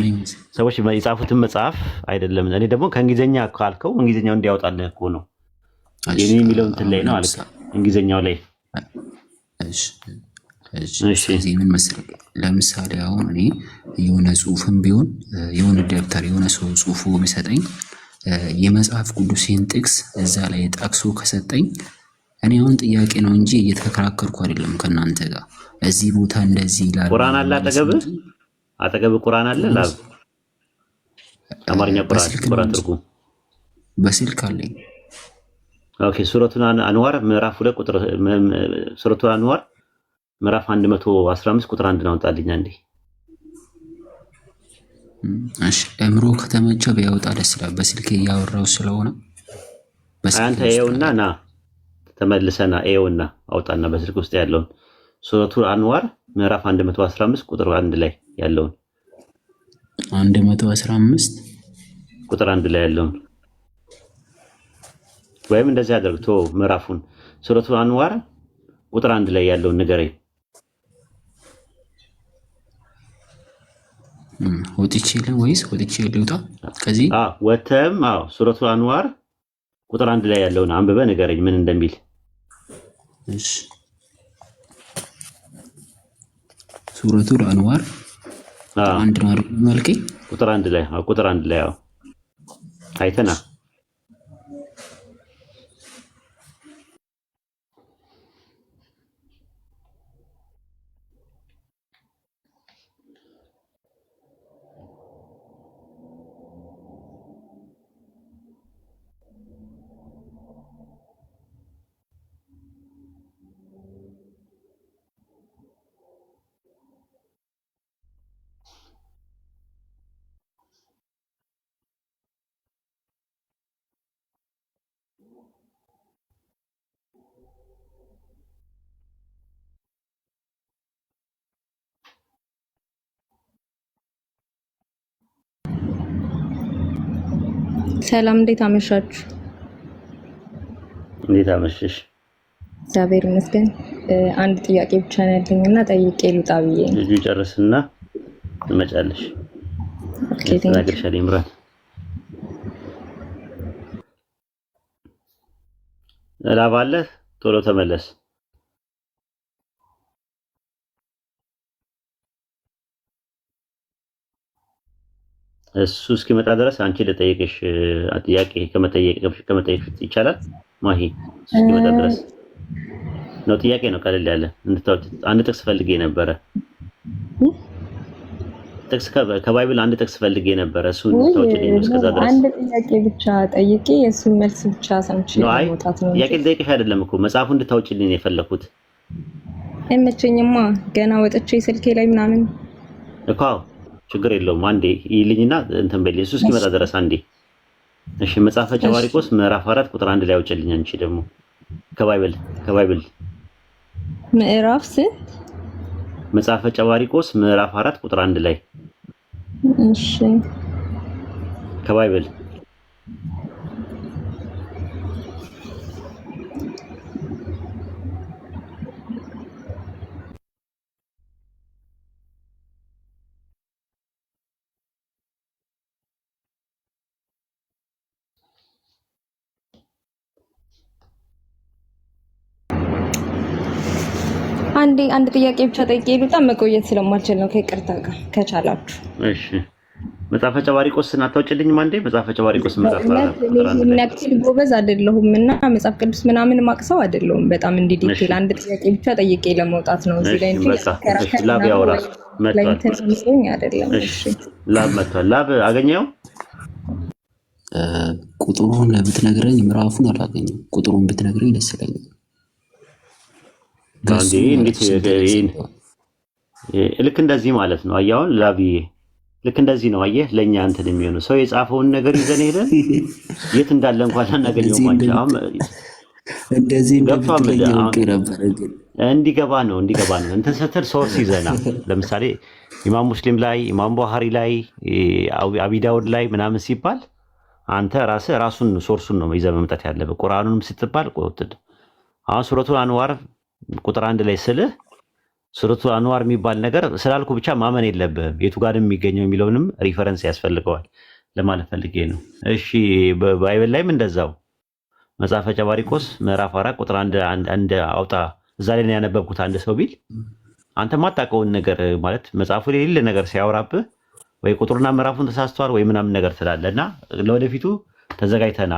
S3: ሰዎች የጻፉትን መጽሐፍ አይደለም። እኔ ደግሞ ከእንግሊዝኛ ካልከው እንግሊዝኛው እንዲያወጣልህ እኮ ነው። የኔ የሚለው እንትን ላይ ነው አልክ፣ እንግሊዝኛው ላይ።
S1: ስለዚህ ምን መሰለህ፣ ለምሳሌ አሁን እኔ የሆነ ጽሁፍም ቢሆን የሆነ ደብተር የሆነ ሰው ጽሁፉ ቢሰጠኝ የመጽሐፍ ቅዱሴን ጥቅስ እዛ ላይ ጠቅሶ ከሰጠኝ እኔ አሁን ጥያቄ ነው እንጂ እየተከራከርኩ አይደለም ከእናንተ ጋር። እዚህ ቦታ እንደዚህ ይላል።
S3: ቁርአን አለ አጠገብህ ቁርአን አለ። ላብ አማርኛ ቁርአን ትርጉም
S1: በስልክ አለኝ።
S3: ኦኬ ሱረቱን አንዋር ምዕራፍ 2 ቁጥር ሱረቱን አንዋር ምዕራፍ 115 ቁጥር 1 ነው። አውጣልኝ አንዴ።
S1: እሺ እምሮ ከተመቸ ቢያወጣ ደስ ይላል። በስልክ እያወራው ስለሆነ
S3: አንተ ይኸውና ና ተመልሰና ይኸውና አውጣና በስልክ ውስጥ ያለውን ሱረቱል አንዋር ምዕራፍ 115 ቁጥር 1 ላይ ያለውን
S1: 115
S3: ቁጥር 1 ላይ ያለውን ወይም እንደዚህ አድርግቶ ምዕራፉን ሱረቱል አንዋር ቁጥር 1 ላይ ያለውን ንገረኝ።
S1: ወጥቼ ወይስ ወጥቼ ልውጣ ከዚህ?
S3: ወተም ሱረቱል አንዋር ቁጥር 1 ላይ ያለውን አንብበ ንገረኝ ምን እንደሚል።
S1: እሺ ሱረቱል አንዋር አንድ ነው አይደል መልከኝ?
S3: ቁጥር 1 ላይ ቁጥር 1 ላይ አይተና
S4: ሰላም እንዴት አመሻችሁ?
S3: እንዴት አመሸሽ?
S4: እግዚአብሔር ይመስገን። አንድ ጥያቄ ብቻ ነው ያለኝና ጠይቄ ልውጣ ብዬ ነው።
S3: ልጁ ጨርስና ትመጫለሽ። ኦኬ ተናገርሻል። ይምራን ላባለ ቶሎ ተመለስ። እሱ እስኪመጣ ድረስ አንቺ ለጠየቅሽ ጥያቄ ከመጠየቅ ይቻላል። ማሂ እስኪመጣ ድረስ ነው። ጥያቄ ነው ቀለል ያለ እንድታውቂ። አንድ ጥቅስ ፈልጌ ነበረ። ጥቅስ ከባይብል አንድ ጥቅስ ፈልጌ ነበረ። እሱ እንድታውቂልኝ ነው። እስከዛ ድረስ
S4: አንድ ጥያቄ ብቻ ጠይቄ የእሱን መልስ ብቻ ሰምቼ መውጣት ነው።
S3: ጥያቄ ልጠይቅሽ አይደለም እኮ መጽሐፉ እንድታውቂልኝ ነው የፈለኩት።
S4: አይመቸኝማ ገና ወጥቼ ስልኬ ላይ ምናምን
S3: እኮ ችግር የለውም። አንዴ ይልኝና እንትን በል እሱ እስኪመጣ ድረስ አንዴ። እሺ መጽሐፈ ጨባሪቆስ ምዕራፍ 4 ቁጥር 1 ላይ አውጭልኝ። አንቺ ደግሞ ከባይብል
S4: ምዕራፍ ስንት?
S3: መጽሐፈ ጨባሪቆስ ምዕራፍ 4 ቁጥር 1 ላይ።
S4: እሺ
S3: ከባይብል
S4: አንድ ጥያቄ ብቻ ጠይቄ በጣም መቆየት ስለማልችል ነው ከይቅርታ ጋር ከቻላችሁ።
S3: እሺ መጽሐፈ ጨባሪቆስን አታውጭልኝም አንዴ? መጽሐፈ ጨባሪቆስ ምዕራፍ 4
S4: ነክል ጎበዝ አይደለሁም እና መጽሐፍ ቅዱስ ምናምን ማቅሰው አይደለሁም። በጣም እንዲ ዲቴል አንድ ጥያቄ ብቻ ጠይቄ ለመውጣት ነው እዚህ ላይ እንጂ
S3: ላብ ያወራ መጥቷል
S4: አይደለም። እሺ
S3: ላብ መጥቷል። ላብ አገኘው?
S1: ቁጥሩን ብትነግረኝ ምዕራፉን አላገኘም። ቁጥሩን ብትነግረኝ ደስ ይለኛል።
S3: ጋንዲ እንዴት ልክ እንደዚህ ማለት ነው። አያውን ላብዬ ልክ እንደዚህ ነው። አየህ ለኛ እንትን የሚሆነው ሰው የጻፈውን ነገር ይዘን ሄደን የት እንዳለ እንኳን አናገኘው ማለት
S1: እንደዚህ
S3: እንዲገባ ነው እንትን ስትል ሶርስ ይዘና ለምሳሌ ኢማም ሙስሊም ላይ ኢማም ቡኻሪ ላይ አቢ ዳውድ ላይ ምናምን ሲባል አንተ ራሱን ሶርሱን ነው ይዘህ መምጣት ያለብህ። ቁርአኑንም ስትባል ቆጥድ አሁን ሱረቱል አንዋር ቁጥር 1 ላይ ስልህ ሱረቱ አንዋር የሚባል ነገር ስላልኩ ብቻ ማመን የለብህም። የቱ ጋር የሚገኘው የሚለውንም ሪፈረንስ ያስፈልገዋል ለማለት ፈልጌ ነው። እሺ በባይብል ላይም እንደዛው መጽሐፈ ጨባሪቆስ ምዕራፍ 4 ቁጥር 1 አውጣ እዛ ላይ ያነበብኩት አንድ ሰው ቢል አንተ ማታውቀውን ነገር ማለት መጽሐፉ ላይ የሌለ ነገር ሲያወራብህ ወይ ቁጥሩና ምዕራፉን ተሳስተዋል ወይ ምናምን ነገር ስላለና ለወደፊቱ ተዘጋጅተና